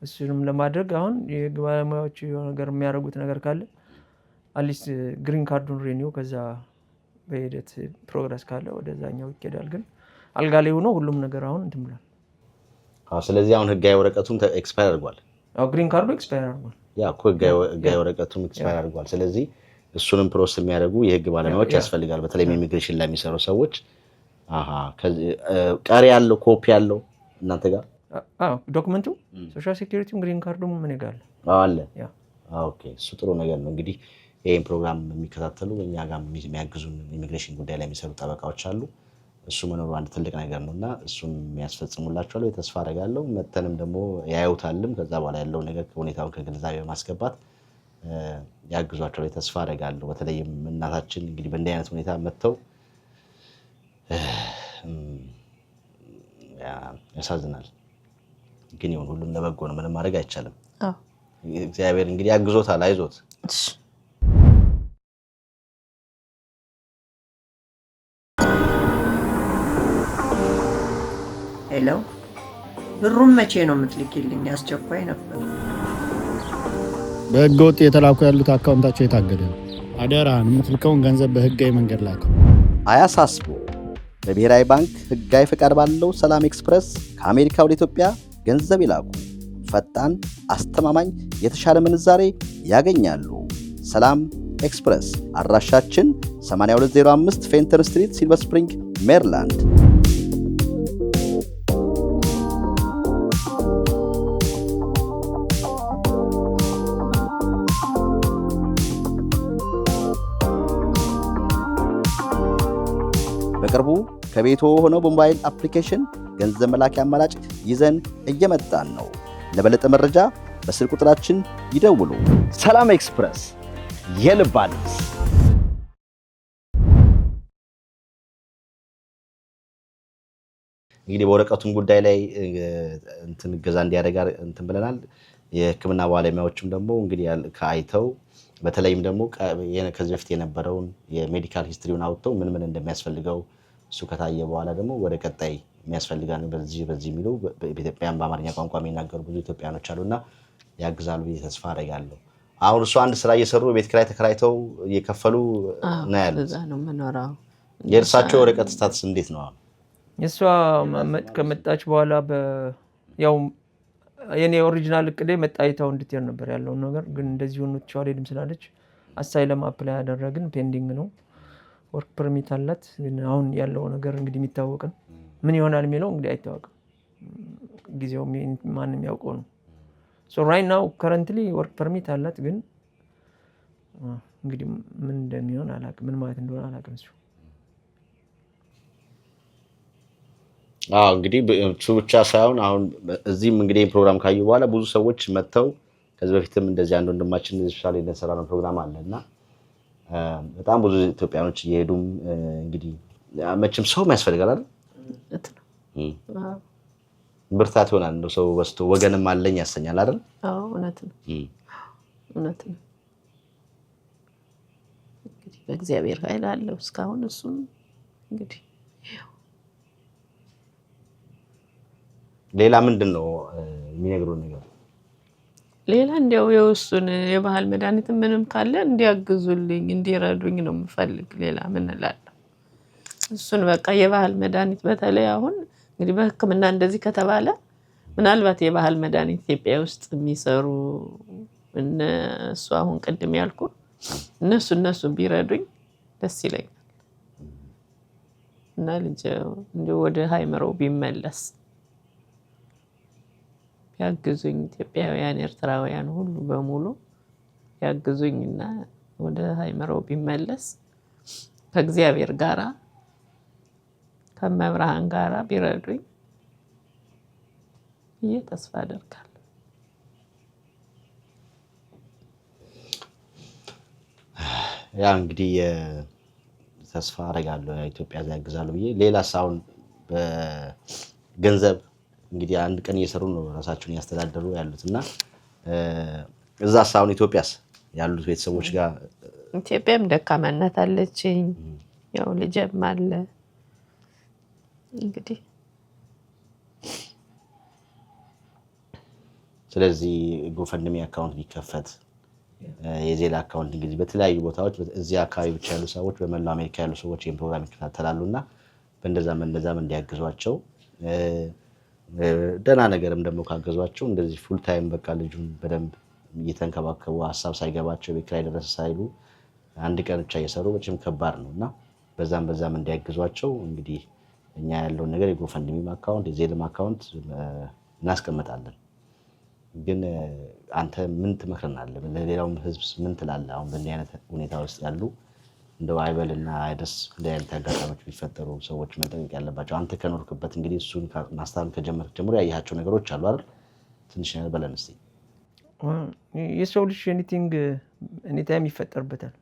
እሱንም ለማድረግ አሁን የህግ ባለሙያዎች የሆነ ነገር የሚያደርጉት ነገር ካለ አሊስ ግሪን ካርዱን ሪኒው ከዛ በሂደት ፕሮግረስ ካለ ወደዛኛው ይኬዳል። ግን አልጋ ላይ ሆኖ ሁሉም ነገር አሁን እንትን ብሏል። ስለዚህ አሁን ህጋዊ ወረቀቱም ኤክስፓየር አድርጓል። ግሪን ካርዱ ኤክስፓየር አድርጓል። ህጋዊ ወረቀቱም ኤክስፓየር አድርጓል። ስለዚህ እሱንም ፕሮሰስ የሚያደርጉ የህግ ባለሙያዎች ያስፈልጋል። በተለይ ኢሚግሬሽን ላይ የሚሰሩ ሰዎች ቀሪ ያለው ኮፒ ያለው እናንተ ጋር ዶክመንቱ ሶሻል ሴኩሪቲም ግሪን ካርዱም ምን ይጋል አለ። ኦኬ እሱ ጥሩ ነገር ነው። እንግዲህ ይሄን ፕሮግራም የሚከታተሉ እኛ ጋር የሚያግዙን ኢሚግሬሽን ጉዳይ ላይ የሚሰሩ ጠበቃዎች አሉ። እሱ መኖሩ አንድ ትልቅ ነገር ነውና እሱን የሚያስፈጽሙላቸው ተስፋ አደርጋለሁ። መተንም ደግሞ ያዩታልም። ከዛ በኋላ ያለው ነገር ሁኔታውን ከግንዛቤ በማስገባት ያግዟቸው ተስፋ አደርጋለሁ። በተለይም እናታችን እንግዲህ በእንዲህ አይነት ሁኔታ መጥተው ያሳዝናል። ግን ይሁን ሁሉም ለበጎ ነው። ምንም ማድረግ አይቻልም። እግዚአብሔር እንግዲህ ያግዞታል። አይዞት። ሄሎ፣ ብሩን መቼ ነው የምትልኪልኝ? አስቸኳይ ነበር። በህገ ወጥ የተላኩ ያሉት አካውንታቸው የታገደ ነው። አደራህን የምትልከውን ገንዘብ በህጋዊ መንገድ ላከው። አያሳስቦ በብሔራዊ ባንክ ህጋዊ ፈቃድ ባለው ሰላም ኤክስፕረስ ከአሜሪካ ወደ ኢትዮጵያ ገንዘብ ይላኩ። ፈጣን፣ አስተማማኝ፣ የተሻለ ምንዛሬ ያገኛሉ። ሰላም ኤክስፕረስ አድራሻችን 8205 ፌንተር ስትሪት ሲልቨር ስፕሪንግ ሜሪላንድ። በቅርቡ ከቤቶ ሆነው በሞባይል አፕሊኬሽን ገንዘብ መላኪያ አማራጭ ይዘን እየመጣን ነው። ለበለጠ መረጃ በስልክ ቁጥራችን ይደውሉ። ሰላም ኤክስፕረስ የልብ አዲስ። እንግዲህ በወረቀቱም ጉዳይ ላይ እገዛ እንዲያደርግ ብለናል። የሕክምና ባለሙያዎችም ደግሞ እንግዲህ ከአይተው በተለይም ደግሞ ከዚህ በፊት የነበረውን የሜዲካል ሂስትሪውን አውጥተው ምን እንደሚያስፈልገው እሱ ከታየ በኋላ ደግሞ ወደ ቀጣይ የሚያስፈልጋን በዚህ የሚሉ በኢትዮጵያን በአማርኛ ቋንቋ የሚናገሩ ብዙ ኢትዮጵያኖች አሉና ያግዛሉ ብዬ ተስፋ አደርጋለሁ። አሁን እሱ አንድ ስራ እየሰሩ ቤት ኪራይ ተከራይተው እየከፈሉ ነው ያሉት። የእርሳቸው ወረቀት ስታትስ እንዴት ነው? እሷ ከመጣች በኋላ ያው የኔ ኦሪጂናል እቅዴ መጣይታው እንድትሄድ ነበር ያለው ነገር፣ ግን እንደዚህ ሆኖ አልሄድም ስላለች አሳይለም አፕላይ ያደረግን ፔንዲንግ ነው። ወርክ ፐርሚት አላት፣ ግን አሁን ያለው ነገር እንግዲህ የሚታወቅ ነው። ምን ይሆናል የሚለው እንግዲህ አይታወቅም። ጊዜው ማንም ያውቀው ነው። ሶ ራይት ናው ከረንትሊ ወርክ ፐርሚት አላት፣ ግን እንግዲህ ምን እንደሚሆን አላውቅም፣ ምን ማለት እንደሆነ አላውቅም እሱ። እንግዲህ እሱ ብቻ ሳይሆን አሁን እዚህም እንግዲህ ፕሮግራም ካዩ በኋላ ብዙ ሰዎች መጥተው ከዚህ በፊትም እንደዚህ አንድ ወንድማችን ስፔሻሊ እንደሰራ ነው ፕሮግራም አለና በጣም ብዙ ኢትዮጵያኖች እየሄዱም እንግዲህ መቼም ሰው ያስፈልጋል አይደል? ብርታት ይሆናል እንደው ሰው በስቶ ወገንም አለኝ ያሰኛል አይደል? እውነት ነው። እንግዲህ በእግዚአብሔር ኃይል አለው እስካሁን። እሱም እንግዲህ ሌላ ምንድን ነው የሚነግሩን ነገር? ሌላ እንዲያው የውሱን የባህል መድኃኒት ምንም ካለ እንዲያግዙልኝ እንዲረዱኝ ነው የምፈልግ። ሌላ ምን እላለሁ? እሱን በቃ የባህል መድኃኒት በተለይ አሁን እንግዲህ በሕክምና እንደዚህ ከተባለ ምናልባት የባህል መድኃኒት ኢትዮጵያ ውስጥ የሚሰሩ እነሱ አሁን ቅድም ያልኩ እነሱ ቢረዱኝ ደስ ይለኛል እና ልጅ እንዲሁ ወደ ሃይመሮ ቢመለስ ያግዙኝ። ኢትዮጵያውያን ኤርትራውያን ሁሉ በሙሉ ያግዙኝና ወደ ሃይመሮ ቢመለስ ከእግዚአብሔር ጋራ ከመብርሃን ጋራ ቢረዱኝ ይሄ ተስፋ አደርጋለሁ። ያ እንግዲህ ተስፋ አደርጋለሁ ኢትዮጵያ ያግዛሉ ብዬ። ሌላ ሳውን በገንዘብ እንግዲህ አንድ ቀን እየሰሩ ነው ራሳቸውን ያስተዳደሩ ያሉትና እዛ ሳውን ኢትዮጵያስ ያሉት ቤተሰቦች ጋር ኢትዮጵያም ደካማነት አለችኝ፣ ያው ልጅም አለ። እንግዲህ ስለዚህ ጎፈንድሚ አካውንት ቢከፈት የዜላ አካውንት እንግዲህ በተለያዩ ቦታዎች እዚህ አካባቢ ብቻ ያሉ ሰዎች በመላው አሜሪካ ያሉ ሰዎች ይሄን ፕሮግራም ይከታተላሉና በእንደዛም እንዲያግዟቸው ደህና ነገርም ደግሞ ካገዟቸው እንደዚህ ፉል ታይም በቃ ልጁን በደንብ እየተንከባከቡ ሀሳብ ሳይገባቸው ቤት ኪራይ ደረሰ ሳይሉ አንድ ቀን ብቻ እየሰሩ በጣም ከባድ ነውና በዛም እንዲያግዟቸው እንግዲህ እኛ ያለውን ነገር የጎፈንድሚ አካውንት የዜልም አካውንት እናስቀምጣለን። ግን አንተ ምን ትመክረናለህ? ለሌላውም ህዝብ ምን ትላለህ? አሁን በእንዲህ አይነት ሁኔታ ውስጥ ያሉ እንደው አይበልና አይደስ እንደ አይነት አጋጣሚዎች ቢፈጠሩ ሰዎች መጠንቀቅ ያለባቸው። አንተ ከኖርክበት እንግዲህ እሱን ማስተማር ከጀመርክ ጀምሮ ያያቸው ነገሮች አሉ አይደል? ትንሽ ነገር በለን እስቲ። የሰው ልጅ ኤኒታይም ይፈጠርበታል።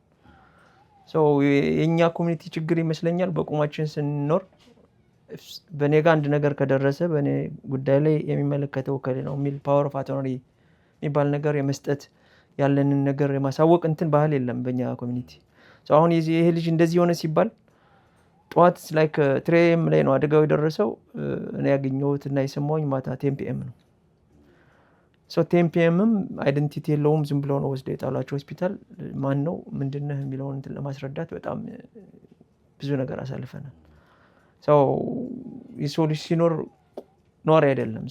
የእኛ ኮሚኒቲ ችግር ይመስለኛል በቁማችን ስንኖር በእኔ ጋር አንድ ነገር ከደረሰ በእኔ ጉዳይ ላይ የሚመለከተው ከሌ ነው የሚል ፓወር ኦፍ አቶሪቲ የሚባል ነገር የመስጠት ያለንን ነገር የማሳወቅ እንትን ባህል የለም በእኛ ኮሚኒቲ። አሁን ይሄ ልጅ እንደዚህ ሆነ ሲባል ጠዋት ላይክ ትሬም ላይ ነው አደጋው የደረሰው። እኔ ያገኘሁት እና የሰማሁኝ ማታ 10 PM ነው። 10 PMም አይደንቲቲ የለውም፣ ዝም ብለው ነው ወስደው የጣሏቸው ሆስፒታል። ማን ነው ምንድነህ የሚለውን እንትን ለማስረዳት በጣም ብዙ ነገር አሳልፈናል። የሰው ልጅ ሲኖር ኗሪ አይደለም።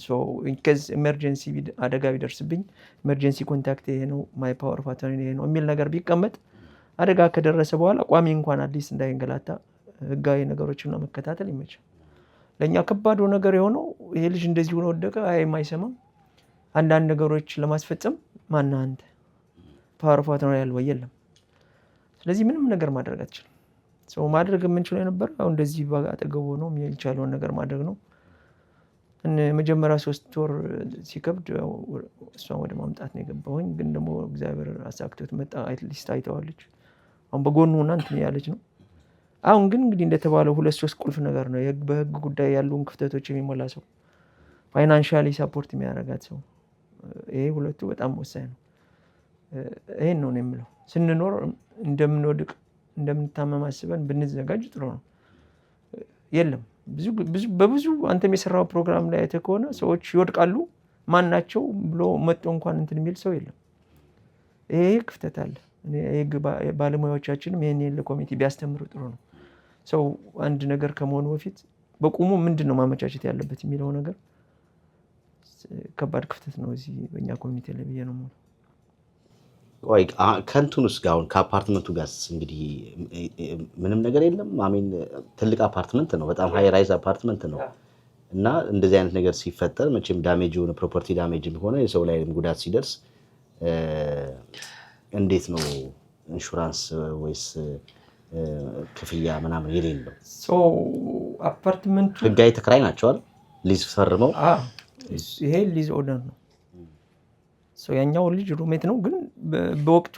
ኢንኬዝ ኤመርጀንሲ አደጋ ቢደርስብኝ ኤመርጀንሲ ኮንታክት ይሄ ነው፣ ማይ ፓወር ኦፍ አቶርኒ ይሄ ነው የሚል ነገር ቢቀመጥ አደጋ ከደረሰ በኋላ ቋሚ እንኳን አዲስ እንዳይንገላታ ህጋዊ ነገሮችን ነው መከታተል ይመቻል። ለኛ ከባዱ ነገር የሆነው ይሄ ልጅ እንደዚህ ሆኖ ወደቀ፣ አይማይሰማም። አንዳንድ ነገሮች ለማስፈጸም ማን አንተ ፓወር ኦፍ አቶርኒ ያለው የለም። ስለዚህ ምንም ነገር ማድረግ አትችልም። ማድረግ የምንችለው የነበረ አሁን እንደዚህ አጠገቡ ነው የሚቻለውን ነገር ማድረግ ነው። መጀመሪያ 3 ወር ሲከብድ እሷን ወደ ማምጣት ነው የገባሁኝ። ግን ደግሞ እግዚአብሔር አሳክቶት መጣ። አትሊስት አይተዋለች። አሁን በጎኑ ሆና እንትን ያለች ነው። አሁን ግን እንግዲህ እንደተባለው 2-3 ቁልፍ ነገር ነው። በህግ ጉዳይ ያሉን ክፍተቶች የሚሞላ ሰው፣ ፋይናንሻሊ ሰፖርት የሚያደርጋት ሰው፣ ይሄ ሁለቱ በጣም ወሳኝ ነው። ይሄን ነው የምለው። ስንኖር እንደምንወድቅ እንደምንታመም አስበን ብንዘጋጅ ጥሩ ነው። የለም በብዙ አንተም የሰራው ፕሮግራም ላይ አይተህ ከሆነ ሰዎች ይወድቃሉ፣ ማን ናቸው ብሎ መጥቶ እንኳን እንትን የሚል ሰው የለም። ይሄ ክፍተት አለ። ባለሙያዎቻችንም ይሄን ለኮሚቴ ቢያስተምሩ ጥሩ ነው። ሰው አንድ ነገር ከመሆኑ በፊት በቁሙ ምንድነው ማመቻቸት ያለበት የሚለው ነገር ከባድ ክፍተት ነው እዚህ በእኛ ኮሚቴ ላይ ብዬ ነው ማለት። ወይ ከንቱንስ ጋር አሁን ከአፓርትመንቱ ጋር እንግዲህ ምንም ነገር የለም። አሜን ትልቅ አፓርትመንት ነው፣ በጣም ሃይ ራይዝ አፓርትመንት ነው እና እንደዚህ አይነት ነገር ሲፈጠር መቼም ዳሜጅ የሆነ ፕሮፐርቲ ዳሜጅ ሆነ የሰው ላይ ጉዳት ሲደርስ እንዴት ነው ኢንሹራንስ ወይስ ክፍያ ምናምን የሌለው? አፓርትመንቱ ህጋዊ ተከራይ ናቸው አይደል? ሊዝ ፈርመው ይሄ ሊዝ ኦርደር ነው። ያኛው ልጅ ሩሜት ነው። ግን በወቅቱ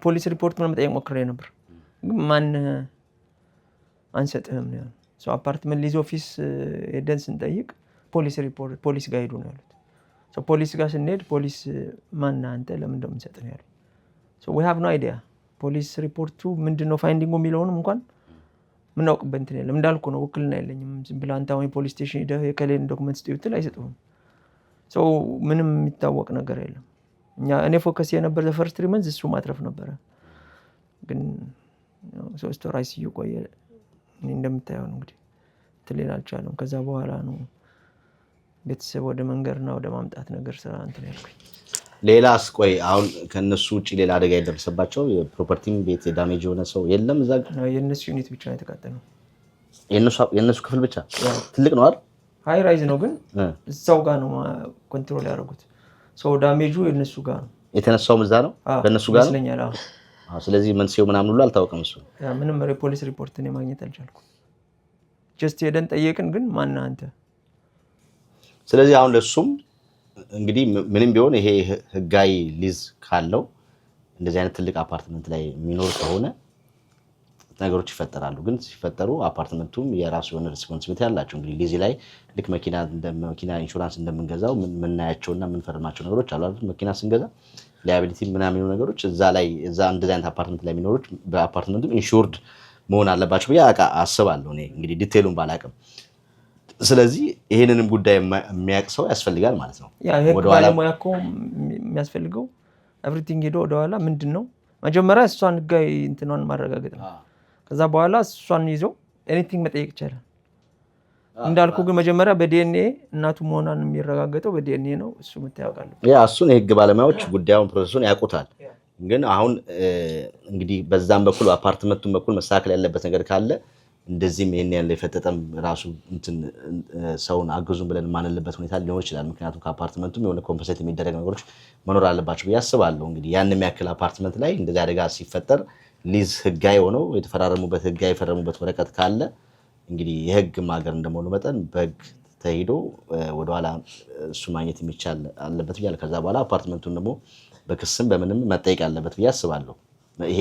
ፖሊስ ሪፖርት ምናምን መጠየቅ ሞክሬ ነበር። ግን ማን አንሰጥህም ነው ያሉት። አፓርትመንት ሊዝ ኦፊስ ሄደን ስንጠይቅ ፖሊስ ጋር ሄዱ ነው ያሉት። ፖሊስ ጋር ስንሄድ ፖሊስ ማን አንተ ለምን እንደምንሰጥ ነው ያሉት። we have no idea ፖሊስ ሪፖርቱ ምንድነው ፋይንዲንጉ የሚለውንም እንኳን ምናውቅበት እንትን የለም። እንዳልኩ ነው ውክልና የለኝም። ዝም ብለህ አንተ አሁን ፖሊስ ስቴሽን ሄደህ የከሌን ዶክመንት ስጥዩት አይሰጡህም። ምንም የሚታወቅ ነገር የለም። እኔ ፎከስ የነበረ ፈርስት 3 months እሱ ማትረፍ ነበረ። ግን 3 ወር አይሲዩ ቆየ። እኔ እንደምታየው ነው እንግዲህ ትሌል አልቻለም። ከዛ በኋላ ነው ቤተሰብ ወደ መንገርና ወደ ማምጣት ነገር ስራ እንትን ያልኩኝ። ሌላስ ቆይ አሁን ከነሱ ውጪ ሌላ አደጋ የደረሰባቸው የፕሮፐርቲም ቤት ዳሜጅ የሆነ ሰው የለም? እዛ የነሱ ዩኒት ብቻ ነው የተቃጠለው። የነሱ ክፍል ብቻ ትልቅ ነው አይደል? ሃይ ራይዝ ነው። ግን እዛው ጋር ነው ኮንትሮል ያደረጉት። ዳሜጁ የነሱ ጋር ነው የተነሳው። እዛ ነው በእነሱ ጋር ይመስለኛል። ስለዚህ መንስኤው ምናምን ሁሉ አልታወቀም። እሱ ምንም ፖሊስ ሪፖርት ነው ማግኘት አልቻልኩም። ጀስት ሄደን ጠየቅን። ግን ማን አንተ? ስለዚህ አሁን ለሱም እንግዲህ ምንም ቢሆን ይሄ ህጋዊ ሊዝ ካለው እንደዚህ አይነት ትልቅ አፓርትመንት ላይ የሚኖር ከሆነ ነገሮች ይፈጠራሉ። ግን ሲፈጠሩ አፓርትመንቱም የራሱ የሆነ ሪስፖንሲቢሊቲ አላቸው። እንግዲህ ሊዝ ላይ ልክ መኪና ኢንሹራንስ እንደምንገዛው የምናያቸውና የምንፈርማቸው ነገሮች አሉ አይደል? መኪና ስንገዛ ላያቢሊቲ ምናምን ነገሮች እዛ እንደዚህ አይነት አፓርትመንት ላይ የሚኖሩት በአፓርትመንቱም ኢንሹርድ መሆን አለባቸው ብዬ አስባለሁ። እኔ እንግዲህ ዲቴይሉን ባላውቅም፣ ስለዚህ ይሄንንም ጉዳይ የሚያውቅ ሰው ያስፈልጋል ማለት ነው። ወደ ኋላ ባለሙያ እኮ የሚያስፈልገው ኤቭሪቲንግ ሄዶ ወደ ኋላ ምንድነው መጀመሪያ እሷን ህጋዊ እንትኗን ማረጋገጥ ነው። ከዛ በኋላ እሷን ይዞ ኤኒቲንግ መጠየቅ ይቻላል። እንዳልኩ ግን መጀመሪያ በዲኤንኤ እናቱ መሆኗን የሚረጋገጠው በዲኤንኤ ነው። እሱ መታወቃል። እሱን የህግ ባለሙያዎች ጉዳዩን ፕሮሰሱን ያውቁታል። ግን አሁን እንግዲህ በዛም በኩል አፓርትመንቱን በኩል መስተካከል ያለበት ነገር ካለ እንደዚህም ይሄን ያለ የፈጠጠም ራሱ እንትን ሰውን አግዙን ብለን ማንልበት ሁኔታ ሊኖር ይችላል። ምክንያቱም ከአፓርትመንቱም የሆነ ኮምፐንሴት የሚደረግ ነገሮች መኖር አለባቸው ብዬ አስባለሁ። እንግዲህ ያን የሚያክል አፓርትመንት ላይ እንደዚህ አደጋ ሲፈጠር ሊዝ ህጋዊ ሆነው የተፈራረሙበት ህጋዊ የፈረሙበት ወረቀት ካለ እንግዲህ የህግ ማገር እንደመሆኑ መጠን በህግ ተሄዶ ወደኋላ እሱ ማግኘት የሚቻል አለበት ብያለሁ። ከዛ በኋላ አፓርትመንቱን ደግሞ በክስም በምንም መጠየቅ ያለበት ብዬ አስባለሁ። ይሄ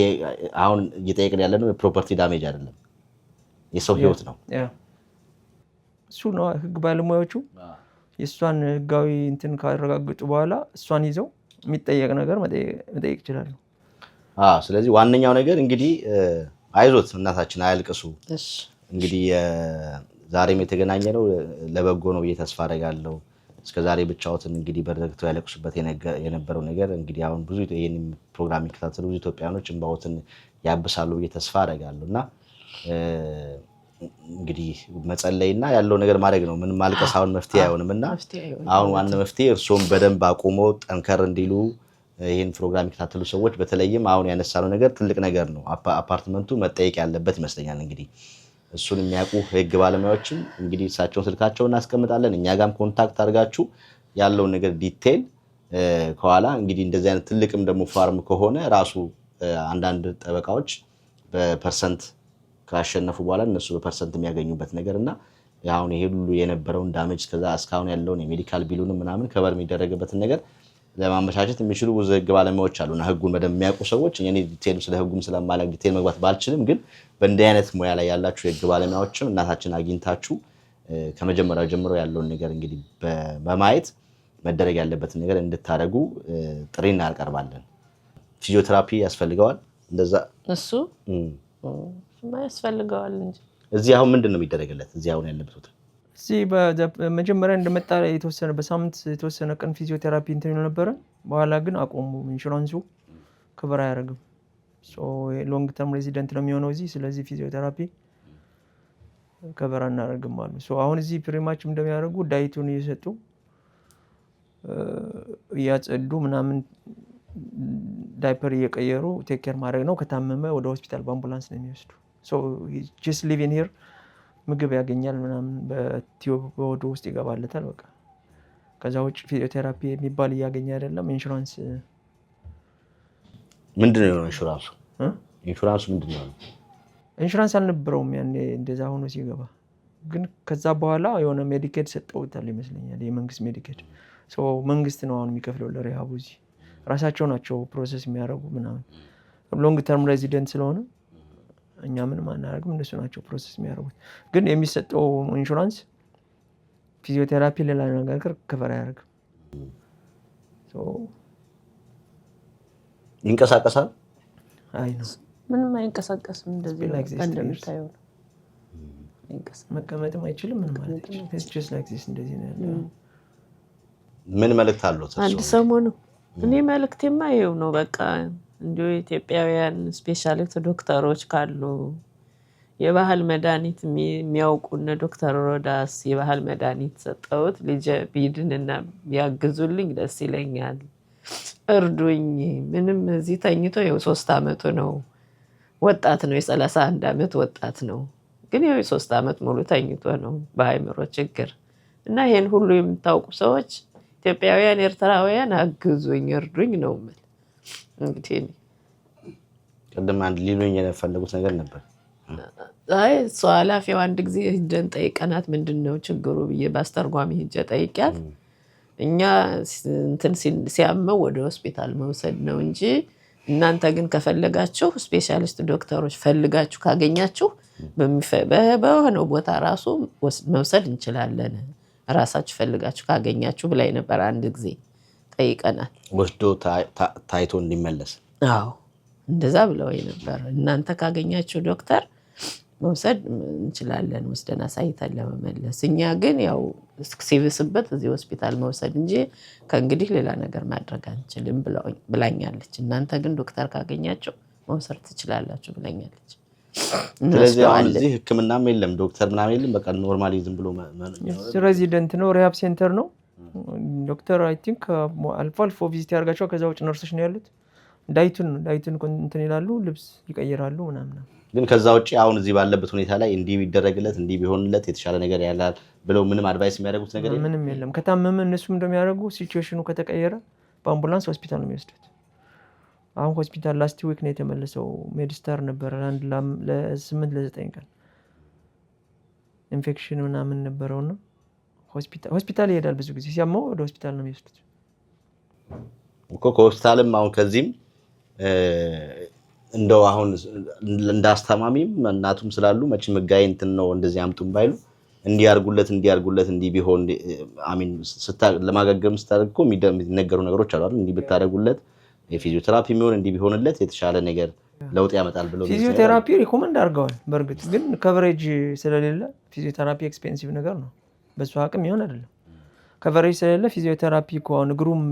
አሁን እየጠየቅን ያለነው የፕሮፐርቲ ዳሜጅ አይደለም፣ የሰው ህይወት ነው። እሱ ነው ህግ ባለሙያዎቹ የእሷን ህጋዊ እንትን ካረጋግጡ በኋላ እሷን ይዘው የሚጠየቅ ነገር መጠየቅ ይችላሉ። ስለዚህ ዋነኛው ነገር እንግዲህ አይዞት እናታችን አያልቅሱ። እንግዲህ ዛሬም የተገናኘ ነው ለበጎ ነው ብዬ ተስፋ አደርጋለሁ። እስከዛሬ ብቻዎትን እንግዲህ በረግተው ያለቅሱበት የነበረው ነገር እንግዲህ አሁን ብዙ ይሄን ፕሮግራም የሚከታተሉ ብዙ ኢትዮጵያኖች እንባዎትን ያብሳሉ ብዬ ተስፋ አደርጋለሁ እና እንግዲህ መጸለይና ያለው ነገር ማድረግ ነው። ምን ማልቀስ አሁን መፍትሄ አይሆንምና አሁን ዋና መፍትሄ እርሶም በደንብ አቁሞ ጠንከር እንዲሉ ይሄን ፕሮግራም የሚከታተሉ ሰዎች በተለይም አሁን ያነሳነው ነገር ትልቅ ነገር ነው። አፓርትመንቱ መጠየቅ ያለበት ይመስለኛል። እንግዲህ እሱን የሚያውቁ ህግ ባለሙያዎችን እንግዲህ እሳቸውን ስልካቸውን እናስቀምጣለን። እኛ ጋርም ኮንታክት አድርጋችሁ ያለውን ነገር ዲቴል ከኋላ እንግዲህ እንደዚህ አይነት ትልቅም ደግሞ ፋርም ከሆነ ራሱ አንዳንድ ጠበቃዎች በፐርሰንት ካሸነፉ በኋላ እነሱ በፐርሰንት የሚያገኙበት ነገር እና አሁን ይሄ ሁሉ የነበረውን ዳሜጅ ከዛ እስካሁን ያለውን የሜዲካል ቢሉንም ምናምን ከበር የሚደረግበትን ነገር ለማመቻቸት የሚችሉ ብዙ ህግ ባለሙያዎች አሉና ህጉን በደንብ የሚያውቁ ሰዎች እኔ ዲቴል ስለ ህጉም ስለማላውቅ ዲቴል መግባት ባልችልም ግን በእንዲህ አይነት ሙያ ላይ ያላችሁ የህግ ባለሙያዎችም እናታችን አግኝታችሁ ከመጀመሪያው ጀምሮ ያለውን ነገር እንግዲህ በማየት መደረግ ያለበትን ነገር እንድታደርጉ ጥሪ እናቀርባለን። ፊዚዮቴራፒ ያስፈልገዋል እንደዛ እሱ ያስፈልገዋል እንጂ እዚህ አሁን ምንድነው የሚደረግለት? እዚህ አሁን ያለበት ቦታ እዚህ በመጀመሪያ እንደመጣ የተወሰነ በሳምንት የተወሰነ ቀን ፊዚዮቴራፒ እንትን ነበረ። በኋላ ግን አቆሙ። ኢንሹራንሱ ከበር አያደርግም። ሎንግ ተርም ሬዚደንት ነው የሚሆነው እዚህ። ስለዚህ ፊዚዮቴራፒ ከበር አናደርግም አሉ። አሁን እዚህ ፕሪማችም እንደሚያደርጉ ዳይቱን እየሰጡ እያጸዱ ምናምን ዳይፐር እየቀየሩ ቴክ ኬር ማድረግ ነው። ከታመመ ወደ ሆስፒታል በአምቡላንስ ነው የሚወስዱ። ጀስት ሊቪንግ ሂር ምግብ ያገኛል ምናምን በቲዩብ ወደ ውስጥ ይገባለታል በቃ። ከዛ ውጭ ፊዚዮቴራፒ የሚባል እያገኘ አይደለም። ኢንሹራንስ ምንድነው የሆነው? ኢንሹራንሱ ምንድነው? ኢንሹራንስ አልነበረውም ያኔ እንደዛ ሆኖ ሲገባ። ግን ከዛ በኋላ የሆነ ሜዲኬድ ሰጠውታል ይመስለኛል፣ የመንግስት ሜዲኬድ። መንግስት ነው አሁን የሚከፍለው ለሪሃቡ። እዚህ ራሳቸው ናቸው ፕሮሰስ የሚያደርጉ ምናምን። ሎንግ ተርም ሬዚደንት ስለሆነ እኛ ምንም አናደርግም፣ እነሱ ናቸው ፕሮሰስ የሚያደርጉት። ግን የሚሰጠው ኢንሹራንስ ፊዚዮቴራፒ ሌላ ነገር ከቨር አያደርግም። ይንቀሳቀሳል? አይ ነው ምንም አይንቀሳቀስም። እንደዚህ እንደምታየው ነው። መቀመጥም አይችልም። ምን ማለት ነው? just like this እንደዚህ ነው ያለው። ምን መልእክት አለው? አንድ ሰሞኑ እኔ መልእክቴማ ይኸው ነው በቃ። እንዲሁ ኢትዮጵያውያን ስፔሻሊስት ዶክተሮች ካሉ የባህል መድኃኒት የሚያውቁነ ዶክተር ሮዳስ የባህል መድኃኒት ሰጠውት ልጅ ቢድንና ያግዙልኝ ደስ ይለኛል። እርዱኝ። ምንም እዚህ ተኝቶ ይኸው 3 አመቱ ነው። ወጣት ነው፣ የ31 አመት ወጣት ነው። ግን ይኸው 3 አመት ሙሉ ተኝቶ ነው በአይምሮ ችግር። እና ይሄን ሁሉ የምታውቁ ሰዎች ኢትዮጵያውያን፣ ኤርትራውያን አግዙኝ፣ እርዱኝ ነው ማለት። እንግዲህ ቀደም አንድ ሊሉኝ የፈለጉት ነገር ነበር። አይ ኃላፊው አንድ ጊዜ ሂደን ጠይቀናት ምንድነው ችግሩ ብዬ ባስተርጓሚ ሂጄ ጠይቂያት እኛ እንትን ሲያመው ወደ ሆስፒታል መውሰድ ነው እንጂ እናንተ ግን ከፈለጋችሁ ስፔሻሊስት ዶክተሮች ፈልጋችሁ ካገኛችሁ በሆነው ቦታ ራሱ መውሰድ እንችላለን፣ ራሳችሁ ፈልጋችሁ ካገኛችሁ ብላይ ነበር። አንድ ጊዜ ጠይቀናል ወስዶ ታይቶ እንዲመለስ። አዎ እንደዛ ብለው ነበር። እናንተ ካገኛችሁ ዶክተር መውሰድ እንችላለን፣ ወስደን አሳይተን ለመመለስ። እኛ ግን ያው ሲብስበት እዚህ ሆስፒታል መውሰድ እንጂ ከእንግዲህ ሌላ ነገር ማድረግ አንችልም ብላኛለች። እናንተ ግን ዶክተር ካገኛችሁ መውሰድ ትችላላችሁ ብላኛለች። ስለዚህ አሁን እዚህ ሕክምናም የለም ዶክተር ምናምን የለም። በቃ ኖርማሊ ዝም ብሎ ሬዚደንት ነው፣ ሪሃብ ሴንተር ነው። ዶክተር አይ ቲንክ አልፎ አልፎ ቪዚት ያደርጋቸው። ከዛ ውጭ ነርሶች ነው ያሉት። ዳይቱን እንትን ይላሉ፣ ልብስ ይቀይራሉ ምናምን። ግን ከዛ ውጭ አሁን እዚህ ባለበት ሁኔታ ላይ እንዲህ ቢደረግለት እንዲህ ቢሆንለት የተሻለ ነገር ያላል ብለው ምንም አድቫይስ የሚያደርጉት ነገር ምንም የለም። ከታመመ እነሱም እንደሚያደርጉ ሲቹዌሽኑ ከተቀየረ በአምቡላንስ ሆስፒታል ነው የሚወስዱት። አሁን ሆስፒታል ላስት ዊክ ነው የተመለሰው። ሜዲስታር ነበረ ለ8 ለ9 ቀን ኢንፌክሽን ምናምን ነበረውና ሆስፒታል ይሄዳል። ብዙ ጊዜ ሲያመው ወደ ሆስፒታል ነው የሚወስዱት እኮ። ከሆስፒታልም አሁን ከዚህም እንደው አሁን እንዳስተማሚም እናቱም ስላሉ መቼም ህጋዊ እንትን ነው እንደዚህ አምጡም ባይሉ እንዲያርጉለት እንዲህ ቢሆን አሚን ለማገገም ስታደርጉ የሚነገሩ ነገሮች አሉ አይደል? እንዲህ ብታደርጉለት የፊዚዮቴራፒ የሚሆን እንዲህ ቢሆንለት የተሻለ ነገር ለውጥ ያመጣል ብለው ፊዚዮቴራፒ ሪኮመንድ አድርገዋል። በእርግጥ ግን ከቨሬጅ ስለሌለ ፊዚዮቴራፒ ኤክስፔንሲቭ ነገር ነው፣ በሱ አቅም ይሆን አይደለም። ከቨሬጅ ስለሌለ ፊዚዮቴራፒ ከሆነ እግሩም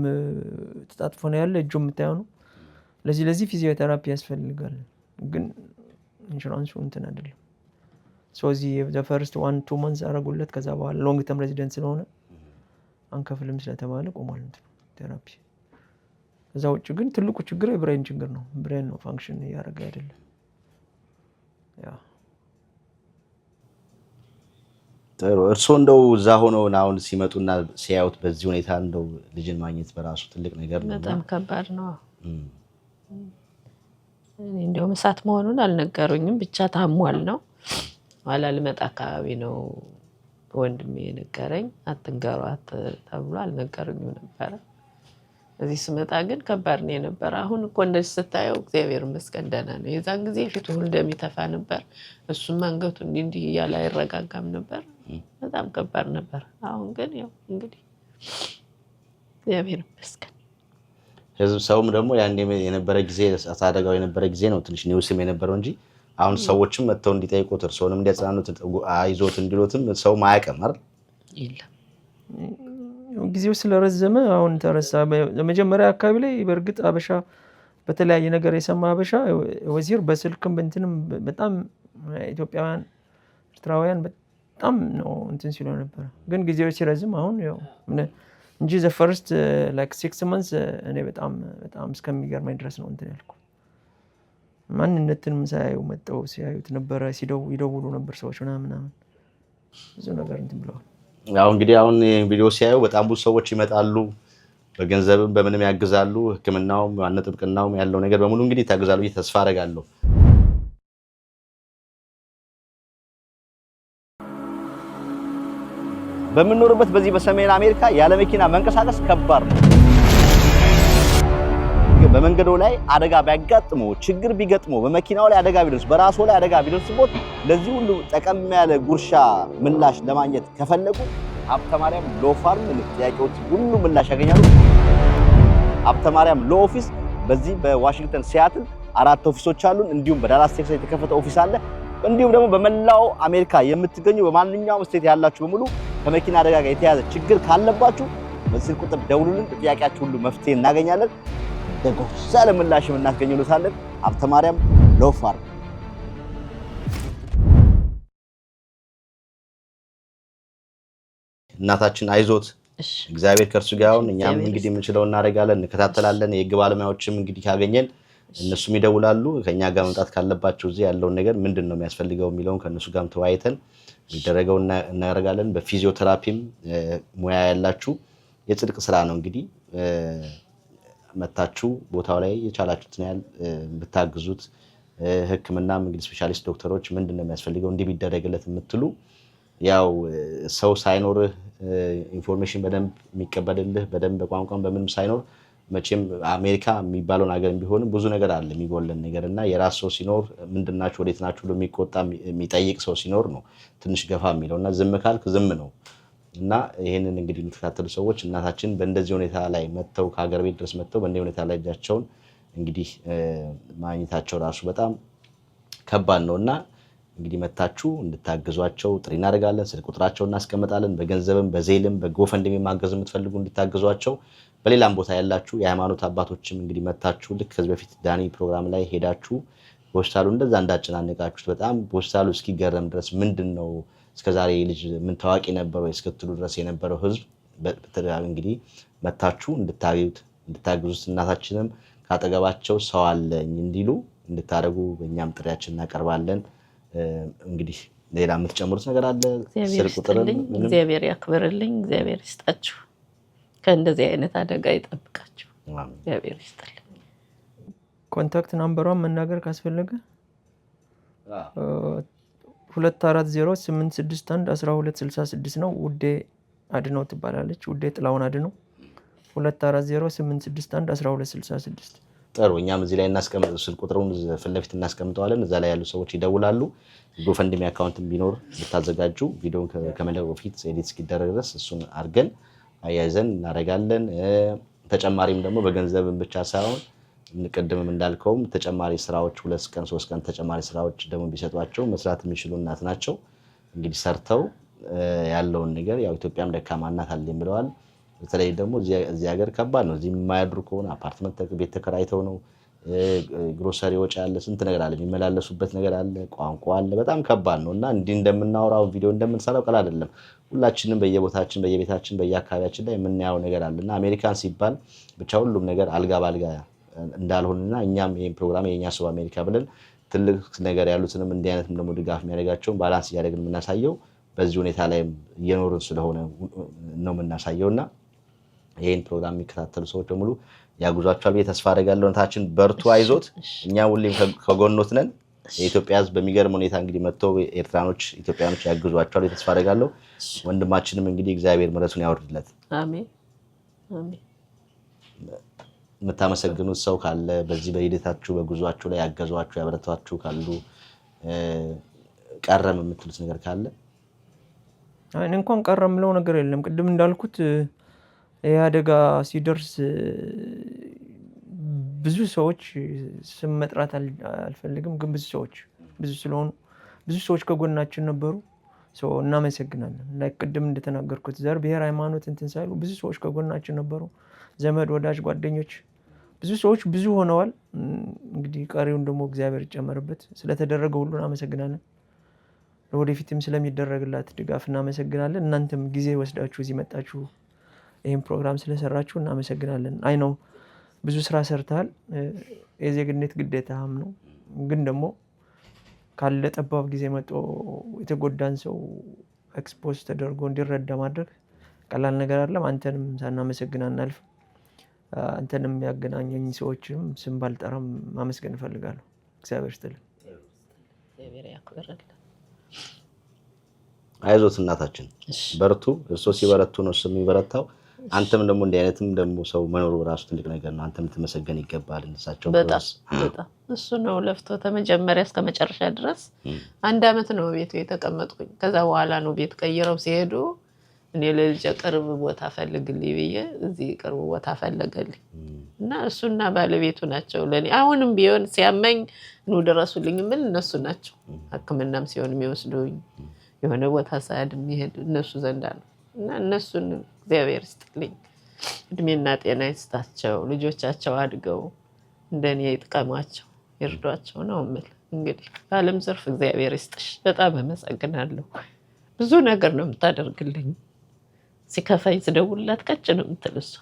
ተጣጥፎ ነው ያለ፣ እጁም የምታየው ነው። ለዚህ ፊዚዮቴራፒ ያስፈልጋል። ግን ኢንሹራንሱ እንትን አይደለም። ስለዚህ ፈርስት 1-2 months አረጉለት። ከዛ በኋላ ሎንግ ተርም ሬዚደንት ስለሆነ አንከፍልም ስለተባለ ቆሟል እንትን ቴራፒ። ከዛ ውጭ ግን ትልቁ ችግር የብሬን ችግር ነው። ብሬን ነው ፋንክሽን እያደረገ አይደለም። ጥሩ። እርስዎ እንደው እዛ ሆነው አሁን ሲመጡና ሲያዩት በዚህ ሁኔታ እንደው ልጅን ማግኘት በራሱ ትልቅ ነገር ነው። በጣም ከባድ ነው። እኔ እንደው መሳት መሆኑን አልነገሩኝም። ብቻ ታሟል ነው። ኋላ ልመጣ አካባቢ ነው ወንድሜ ነገረኝ አትንገሯት ተብሎ አልነገሩኝም ነበር እዚህ ስመጣ ግን ከባድ ነው ነበር አሁን እኮ እንደዚህ ስታየው እግዚአብሔር ይመስገን ደህና ነው የዛን ጊዜ ፊቱ ሁሉ እንደሚተፋ ነበር እሱም አንገቱ እንዲህ ያለ አይረጋጋም ነበር በጣም ከባድ ነበር አሁን ግን ያው እንግዲህ እግዚአብሔር ይመስገን ህዝብ ሰውም ደግሞ ያን የነበረ ጊዜ አሳደጋው የነበረ ጊዜ ነው ትንሽ ኒውስም የነበረው እንጂ አሁን ሰዎችም መተው እንዲጠይቁት እርሶንም እንዲያጽናኑት አይዞት እንዲሉትም ሰው ማያቀመር ይላል ጊዜው ስለረዘመ አሁን ተረሳ ለመጀመሪያ አካባቢ ላይ በርግጥ አበሻ በተለያየ ነገር የሰማ አበሻ ወዚር በስልክም በእንትንም በጣም ኢትዮጵያውያን ኤርትራውያን በጣም ነው እንትን ሲሉ ነበር ግን ጊዜው ሲረዝም አሁን ያው እንጂ the first like 6 months እኔ በጣም እስከሚገርመኝ ድረስ ነው እንትን ያልኩ ማንነትን ሳያዩ መጣው ሲያዩት ነበር ይደውሉ ነበር ሰዎች ምናምን ብዙ ነገር እንትን ብለዋል ያው እንግዲህ አሁን ቪዲዮ ሲያዩ በጣም ብዙ ሰዎች ይመጣሉ በገንዘብም በምንም ያግዛሉ ህክምናውም አንጥብቅናውም ያለው ነገር በሙሉ እንግዲህ ታግዛሉ ተስፋ አደርጋለሁ በመኖርበት በዚህ በሰሜን አሜሪካ ያለ መኪና መንቀሳቀስ ከባድ ነው በመንገዱ ላይ አደጋ ቢያጋጥመው ችግር ቢገጥመው በመኪናው ላይ አደጋ ቢደርስ በራሱ ላይ አደጋ ቢደርስበት ለዚህ ሁሉ ጠቀም ያለ ጉርሻ ምላሽ ለማግኘት ከፈለጉ ሀብተማርያም ሎ ፋርም ለጥያቄዎች ሁሉ ምላሽ ያገኛሉ ሀብተማርያም ሎ ኦፊስ በዚህ በዋሽንግተን ሲያትል 4 ኦፊሶች አሉን እንዲሁም በዳላስ ቴክሳስ የተከፈተ ኦፊስ አለ እንዲሁም ደግሞ በመላው አሜሪካ የምትገኙ በማንኛውም ስቴት ያላችሁ በሙሉ ከመኪና አደጋ ጋር የተያዘ ችግር ካለባችሁ በስልክ ቁጥር ደውሉልን ጥያቄያችሁ ሁሉ መፍትሄ እናገኛለን ደግሞ ሰላም ምላሽ እናስገኝሉታለን ሀብተማርያም ሎ ፋርም እናታችን አይዞት እግዚአብሔር ከርሱ ጋር ይሁን እኛም እንግዲህ የምንችለው እናደርጋለን እንከታተላለን የህግ ባለሙያዎችም እንግዲህ ካገኘን እነሱም ይደውላሉ ከኛ ጋር መምጣት ካለባቸው እዚህ ያለው ነገር ምንድነው የሚያስፈልገው የሚለውን ከነሱ ጋርም ተወያይተን ይደረገው እናደርጋለን በፊዚዮቴራፒም ሙያ ያላችሁ የጽድቅ ስራ ነው እንግዲህ መታችሁ ቦታው ላይ የቻላችሁትን ያህል ብታግዙት ህክምናም እንግዲህ ስፔሻሊስት ዶክተሮች ምንድነው የሚያስፈልገው እንዲህ ቢደረግለት የምትሉ ያው ሰው ሳይኖርህ ኢንፎርሜሽን በደንብ የሚቀበልልህ በደንብ በቋንቋም በምንም ሳይኖር መቼም አሜሪካ የሚባለው ነገር ቢሆንም ብዙ ነገር አለ የሚጎለን ነገርና የራስ ሰው ሲኖር ምንድናችሁ ወዴት ናችሁ ለሚቆጣ የሚጠይቅ ሰው ሲኖር ነው ትንሽ ገፋ የሚለውና ዝም ካልክ ዝም ነው እና ይሄንን እንግዲህ የምትከታተሉ ሰዎች እናታችን በእንደዚህ ሁኔታ ላይ መተው ከሀገር ቤት ድረስ መተው በእንደዚህ ሁኔታ ላይ እጃቸውን እንግዲህ ማግኘታቸው ራሱ በጣም ከባድ ነውና እንግዲህ መታችሁ እንድታግዟቸው ጥሪ እናደርጋለን ስልክ ቁጥራቸውን እናስቀምጣለን በገንዘብም በዜልም በጎፈንድሚ ማገዝ የምትፈልጉ እንድታግዟቸው በሌላም ቦታ ያላችሁ የሃይማኖት አባቶችም እንግዲህ መታችሁ ልክ ከዚህ በፊት ዳኒ ፕሮግራም ላይ ሄዳችሁ ሆስፒታሉ እንደዛ እንዳጨናነቃችሁት በጣም ሆስፒታሉ እስኪገረም ድረስ ምንድነው እስከዛሬ ልጅ ምን ታዋቂ ነበር ወይ እስከትሉ ድረስ የነበረው ህዝብ በተደጋጋሚ እንግዲህ መታችሁ እንድታግዙት እናታችንም ካጠገባቸው ሰው አለኝ እንዲሉ እንድታረጉ በእኛም ጥሪያችን እናቀርባለን እንግዲህ ሌላ የምትጨምሩት ነገር አለ ስልክ ቁጥርም እግዚአብሔር ያክብርልኝ እግዚአብሔር ይስጣችሁ ከእንደዚህ አይነት አደጋ ይጠብቃችሁ እግዚአብሔር ይስጥልኝ ኮንታክት ናምበሯን መናገር ካስፈለገ 2408611266 ነው ውዴ አድነው ትባላለች ውዴ ጥላውን አድነው 2408611266 ጥሩ እኛም እዚህ ላይ እናስቀምጥ ስልክ ቁጥሩን ፍለፊት እናስቀምጠዋለን እዛ ላይ ያሉ ሰዎች ይደውላሉ ጎፈንድሚ አካውንትም ቢኖር ብታዘጋጁ ቪዲዮን ከመለቀቁ በፊት ኤዲት እስኪደረግ ድረስ እሱን አድርገን አያይዘን እናደርጋለን ተጨማሪም ደግሞ በገንዘብም ብቻ ሳይሆን እንቀድምም እንዳልከውም ተጨማሪ ስራዎች 2 ቀን 3 ቀን ተጨማሪ ስራዎች ደግሞ ቢሰጧቸው መስራት የሚችሉ እናት ናቸው እንግዲህ ሰርተው ያለውን ነገር ያው ኢትዮጵያም ደካማ እናት አለኝ ብለዋል በተለይ ደግሞ እዚህ ሀገር ከባድ ነው እዚህ የማያድሩ ከሆነ አፓርትመንት ቤት ተከራይተው ነው ግሮሰሪ ወጪ አለ ስንት ነገር አለ የሚመላለሱበት ነገር አለ ቋንቋ አለ በጣም ከባድ ነውና እንዲህ እንደምናወራው ቪዲዮ እንደምንሰራው ቀላል አይደለም ሁላችንም በየቦታችን በየቤታችን በየአካባቢያችን ላይ የምናየው ነገር አለና አሜሪካን ሲባል ብቻ ሁሉም ነገር አልጋ ባልጋ እንዳልሆነና እኛም ይሄን ፕሮግራም የኛ ሰው አሜሪካ ብለን ትልቅ ነገር ያሉትንም እንዲህ አይነትም ደግሞ ድጋፍ የሚያደርጋቸው ባላንስ ያደርግን የምናሳየው በዚህ ሁኔታ ላይ እየኖርን ስለሆነ ነው የምናሳየውና ይሄን ፕሮግራም የሚከታተሉ ሰዎች በሙሉ ያጉዟቸዋል ብዬ ተስፋ አደርጋለሁ እናታችን በርቱ አይዞት እኛ ሁሌም ከጎኖት ነን የኢትዮጵያ ሕዝብ በሚገርም ሁኔታ እንግዲህ መጥተው ኤርትራኖች ኢትዮጵያኖች ያግዟቸዋል ተስፋ አደርጋለሁ። ወንድማችንም እንግዲህ እግዚአብሔር ምሕረቱን ያወርድለት። አሜን አሜን። የምታመሰግኑት ሰው ካለ በዚህ በሂደታችሁ በጉዟችሁ ላይ ያገዟችሁ ያበረታችሁ ካሉ ቀረም የምትሉት ነገር ካለ? እኔ እንኳን ቀረም ምለው ነገር የለም። ቅድም እንዳልኩት ይሄ አደጋ ሲደርስ ብዙ ሰዎች ስም መጥራት አልፈልግም፣ ግን ብዙ ስለሆኑ ብዙ ሰዎች ከጎናችን ነበሩ። እናመሰግናለን። ላይክ ቅድም እንደተናገርኩት ዘር፣ ብሔር፣ ሃይማኖት እንትን ሳይሉ ብዙ ሰዎች ከጎናችን ነበሩ። ዘመድ፣ ወዳጅ፣ ጓደኞች ብዙ ሰዎች ብዙ ሆነዋል። እንግዲህ ቀሪውን ደግሞ እግዚአብሔር ይጨመርበት። ስለተደረገ ሁሉ እናመሰግናለን። ለወደፊትም ስለሚደረግላት ድጋፍ እናመሰግናለን። እናንተም ጊዜ ወስዳችሁ እዚህ መጣችሁ ይህን ፕሮግራም ስለሰራችሁ እናመሰግናለን። አይ ነው ብዙ ስራ ሰርተሃል፣ የዜግነት ግዴታህም ነው። ግን ደግሞ ካለ ጠባብ ጊዜ መጥቶ የተጎዳን ሰው ኤክስፖዝ ተደርጎ እንዲረዳ ማድረግ ቀላል ነገር አይደለም። አንተንም ሳናመሰግን አናልፍም። አንተንም ያገናኘኝ ሰዎችም ስም ባልጠራም ማመስገን እፈልጋለሁ። እግዚአብሔር ይስጥልን። አይዞት እናታችን በርቱ። እርሶ ሲበረቱ ነው እሱ የሚበረታው። አንተም ደግሞ እንዲህ አይነትም ደግሞ ሰው መኖሩ ራሱ ትልቅ ነገር ነው። አንተም ትመሰገን ይገባል። እንሳቸው በጣም እሱ ነው ለፍቶ ተመጀመሪያ እስከ መጨረሻ ድረስ 1 አመት ነው ቤቱ የተቀመጥኩኝ። ከዛ በኋላ ነው ቤት ቀይረው ሲሄዱ እኔ ለልጅ ቅርብ ቦታ ፈልግልኝ ብዬ እዚህ ቅርብ ቦታ ፈለገልኝ እና እሱና ባለቤቱ ናቸው ለኔ አሁንም ቢሆን ሲያመኝ ነው ድረሱልኝ ምን እነሱ ናቸው። ሕክምናም ሲሆን የሚወስዱኝ የሆነ ቦታ ሳይድ የሚሄድ እነሱ ዘንዳ ነው እና እነሱን እግዚአብሔር ይስጥልኝ፣ እድሜና ጤና ይስጣቸው፣ ልጆቻቸው አድገው እንደኔ ይጥቀማቸው፣ ይርዷቸው ነው የምል። እንግዲህ በዓለም ዘርፍ እግዚአብሔር ይስጥሽ። በጣም አመሰግናለሁ። ብዙ ነገር ነው የምታደርግልኝ። ሲከፋኝ ስደውልላት ቀጭ ነው የምትል እሷ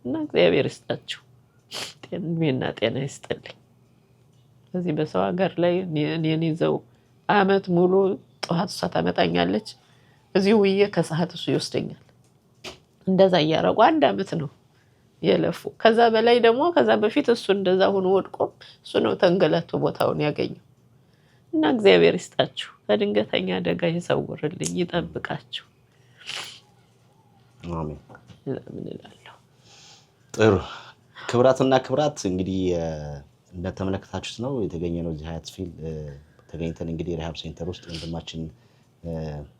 እና እግዚአብሔር ይስጣችሁ፣ እድሜና ጤና ይስጥልኝ። በዚህ በሰው ሀገር ላይ እኔን ይዘው አመት ሙሉ ጠዋት እሷ ታመጣኛለች፣ እዚሁ ውዬ ከሰዓት እሱ ይወስደኛል። እንደዛ እያረጉ 1 አመት ነው የለፉ። ከዛ በላይ ደግሞ ከዛ በፊት እሱ እንደዛ ሆኖ ወድቆ እሱ ነው ተንገላቶ ቦታውን ያገኘው እና እግዚአብሔር ይስጣችሁ፣ ከድንገተኛ አደጋ ይሰውርልኝ፣ ይጠብቃችሁ። አሜን። ምን እላለሁ። ጥሩ ክብራትና ክብራት እንግዲህ እንደተመለከታችሁት ነው የተገኘነው እዚህ ሃያትስቪል ተገኝተን እንግዲህ ሪሃብ ሴንተር ውስጥ ወንድማችን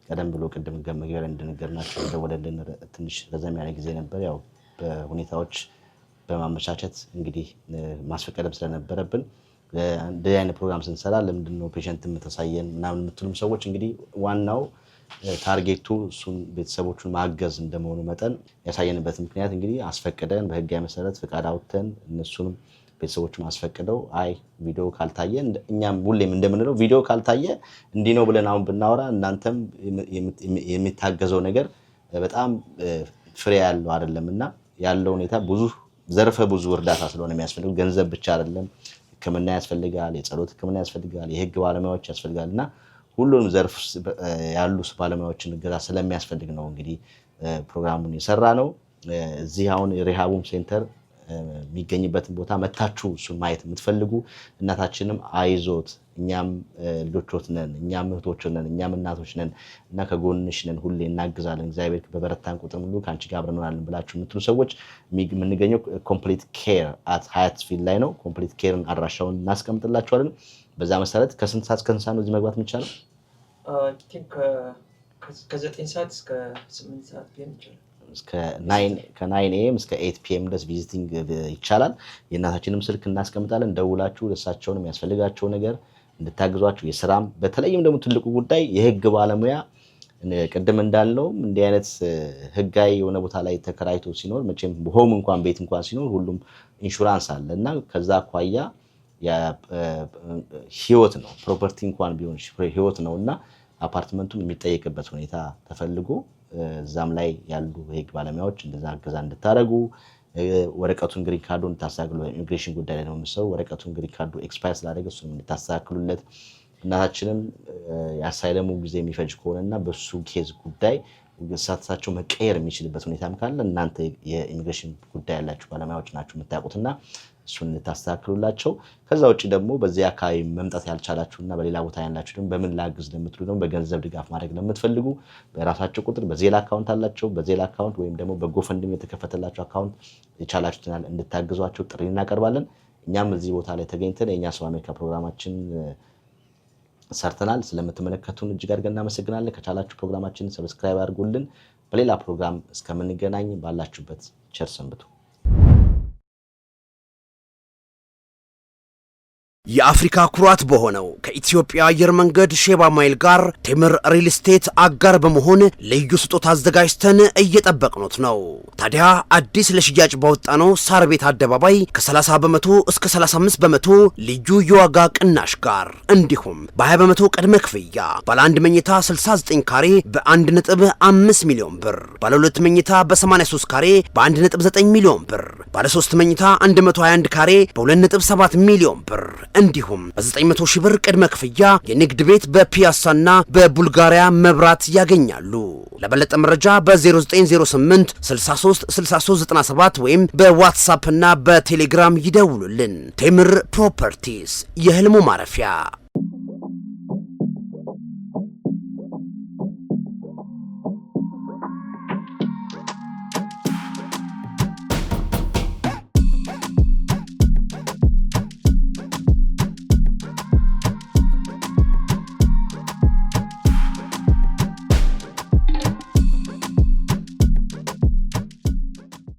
ቀደም ብሎ ቅድም መግቢያ ላይ እንደነገርናችሁ ደወለልን። ትንሽ ረዘም ያለ ጊዜ ነበር። ያው በሁኔታዎች በማመቻቸት እንግዲህ ማስፈቀደም ስለነበረብን እንደዚህ አይነት ፕሮግራም ስንሰራ ለምንድን ነው ፔሸንት የምታሳየን ምናምን የምትሉም ሰዎች እንግዲህ ዋናው ታርጌቱ እሱን ቤተሰቦቹን ማገዝ እንደመሆኑ መጠን ያሳየንበት ምክንያት እንግዲህ አስፈቅደን በህጋዊ መሰረት ፍቃድ አውጥተን እነሱንም ቤተሰቦቹን አስፈቅደው አይ ቪዲዮ ካልታየ እኛም ሁሌም እንደምንለው ቪዲዮ ካልታየ እንዲህ ነው ብለን አሁን ብናወራ እናንተም የሚታገዘው ነገር በጣም ፍሬ ያለው አይደለም እና ያለው ሁኔታ ብዙ ዘርፈ ብዙ እርዳታ ስለሆነ የሚያስፈልገው ገንዘብ ብቻ አይደለም። ሕክምና ያስፈልጋል፣ የጸሎት ሕክምና ያስፈልጋል፣ የህግ ባለሙያዎች ያስፈልጋልና ሁሉንም ዘርፍ ያሉ ባለሙያዎችን እገዛ ስለሚያስፈልግ ነው እንግዲህ ፕሮግራሙን የሰራ ነው። እዚህ አሁን ሪሃቡም ሴንተር የሚገኝበትን ቦታ መታችሁ እሱን ማየት የምትፈልጉ እናታችንም አይዞት፣ እኛም ልጆች ነን፣ እኛም እህቶች ነን፣ እኛም እናቶች ነን እና ከጎንሽ ነን፣ ሁሌ እናግዛለን፣ እግዚአብሔር በበረታን ቁጥር ሁሉ ከአንቺ ጋር አብረን እንሆናለን ብላችሁ የምትሉ ሰዎች የምንገኘው ኮምፕሊት ኬር አት ሃያትስቪል ላይ ነው። ኮምፕሊት ኬርን አድራሻውን እናስቀምጥላችኋለን። በዛ መሰረት ከስንት ሰዓት እስከ ስንት ሰዓት ነው እዚህ መግባት የሚቻለው? ከ9 ሰዓት እስከ 8 ሰዓት ቢሆን ይችላል። ከ9 AM እስከ 8 PM ድረስ ቪዚቲንግ ይቻላል። የእናታችንም ስልክ እናስቀምጣለን። ደውላችሁ ለእሳቸውን የሚያስፈልጋቸው ነገር እንድታግዟቸው የስራም በተለይም ደግሞ ትልቁ ጉዳይ የህግ ባለሙያ ቅድም እንዳልነውም እንዲህ አይነት ህጋዊ የሆነ ቦታ ላይ ተከራይቶ ሲኖር መቼም ሆም እንኳን ቤት እንኳን ሲኖር ሁሉም ኢንሹራንስ አለ እና ከዛ አኳያ ህይወት ነው ፕሮፐርቲ እንኳን ቢሆን ህይወት ነው እና አፓርትመንቱን የሚጠየቅበት ሁኔታ ተፈልጎ እዛም ላይ ያሉ የህግ ባለሙያዎች እንደዛ እገዛ እንድታደርጉ ወረቀቱን ግሪን ካርዱን እንድታስተካክሉ ኢሚግሬሽን ጉዳይ ላይ ነው የምሰው ወረቀቱን ግሪን ካርዱ ኤክስፓየር ስላደረገ እሱን እንድታስተካክሉለት እናታችንም የአሳይለሙ ጊዜ የሚፈጅ ከሆነና በሱ ኬዝ ጉዳይ ስታተሳቸው መቀየር የሚችልበት ሁኔታም ካለ እናንተ የኢሚግሬሽን ጉዳይ ያላችሁ ባለሙያዎች ናችሁ የምታውቁትና እሱን ልታስተካክሉላቸው። ከዛ ውጪ ደግሞ በዚህ አካባቢ መምጣት ያልቻላችሁና በሌላ ቦታ ያላችሁ ደግሞ በምን ላግዝ ለምትሉ ደግሞ በገንዘብ ድጋፍ ማድረግ ለምትፈልጉ በራሳቸው ቁጥር በዜላ አካውንት አላቸው። በዜላ አካውንት ወይም ደግሞ በጎፈንድም የተከፈተላቸው አካውንት የቻላችሁትን እንድታግዟቸው ጥሪ እናቀርባለን። እኛም እዚህ ቦታ ላይ ተገኝተን የኛ ሰው አሜሪካ ፕሮግራማችን ሰርተናል። ስለምትመለከቱን እጅግ አድርገን እናመሰግናለን። ከቻላችሁ ፕሮግራማችንን ሰብስክራይብ አድርጉልን። በሌላ ፕሮግራም እስከምንገናኝ ባላችሁበት ቸር ሰንብቱ። የአፍሪካ ኩራት በሆነው ከኢትዮጵያ አየር መንገድ ሼባ ማይል ጋር ቴምር ሪል ስቴት አጋር በመሆን ልዩ ስጦታ አዘጋጅተን እየጠበቅኑት ነው። ታዲያ አዲስ ለሽያጭ ባወጣነው ሳር ቤት አደባባይ ከ30 በመቶ እስከ 35 በመቶ ልዩ የዋጋ ቅናሽ ጋር እንዲሁም በ20 በመቶ ቅድመ ክፍያ ባለ 1 መኝታ 69 ካሬ በ1.5 ሚሊዮን ብር፣ ባለ 2 መኝታ በ83 ካሬ በ1.9 ሚሊዮን ብር፣ ባለ 3 መኝታ 121 ካሬ በ2.7 ሚሊዮን ብር እንዲሁም በ900 ሺህ ብር ቅድመ ክፍያ የንግድ ቤት በፒያሳና በቡልጋሪያ መብራት ያገኛሉ። ለበለጠ መረጃ በ0908 63 6397 ወይም በዋትስአፕ እና በቴሌግራም ይደውሉልን። ቴምር ፕሮፐርቲስ የህልሙ ማረፊያ።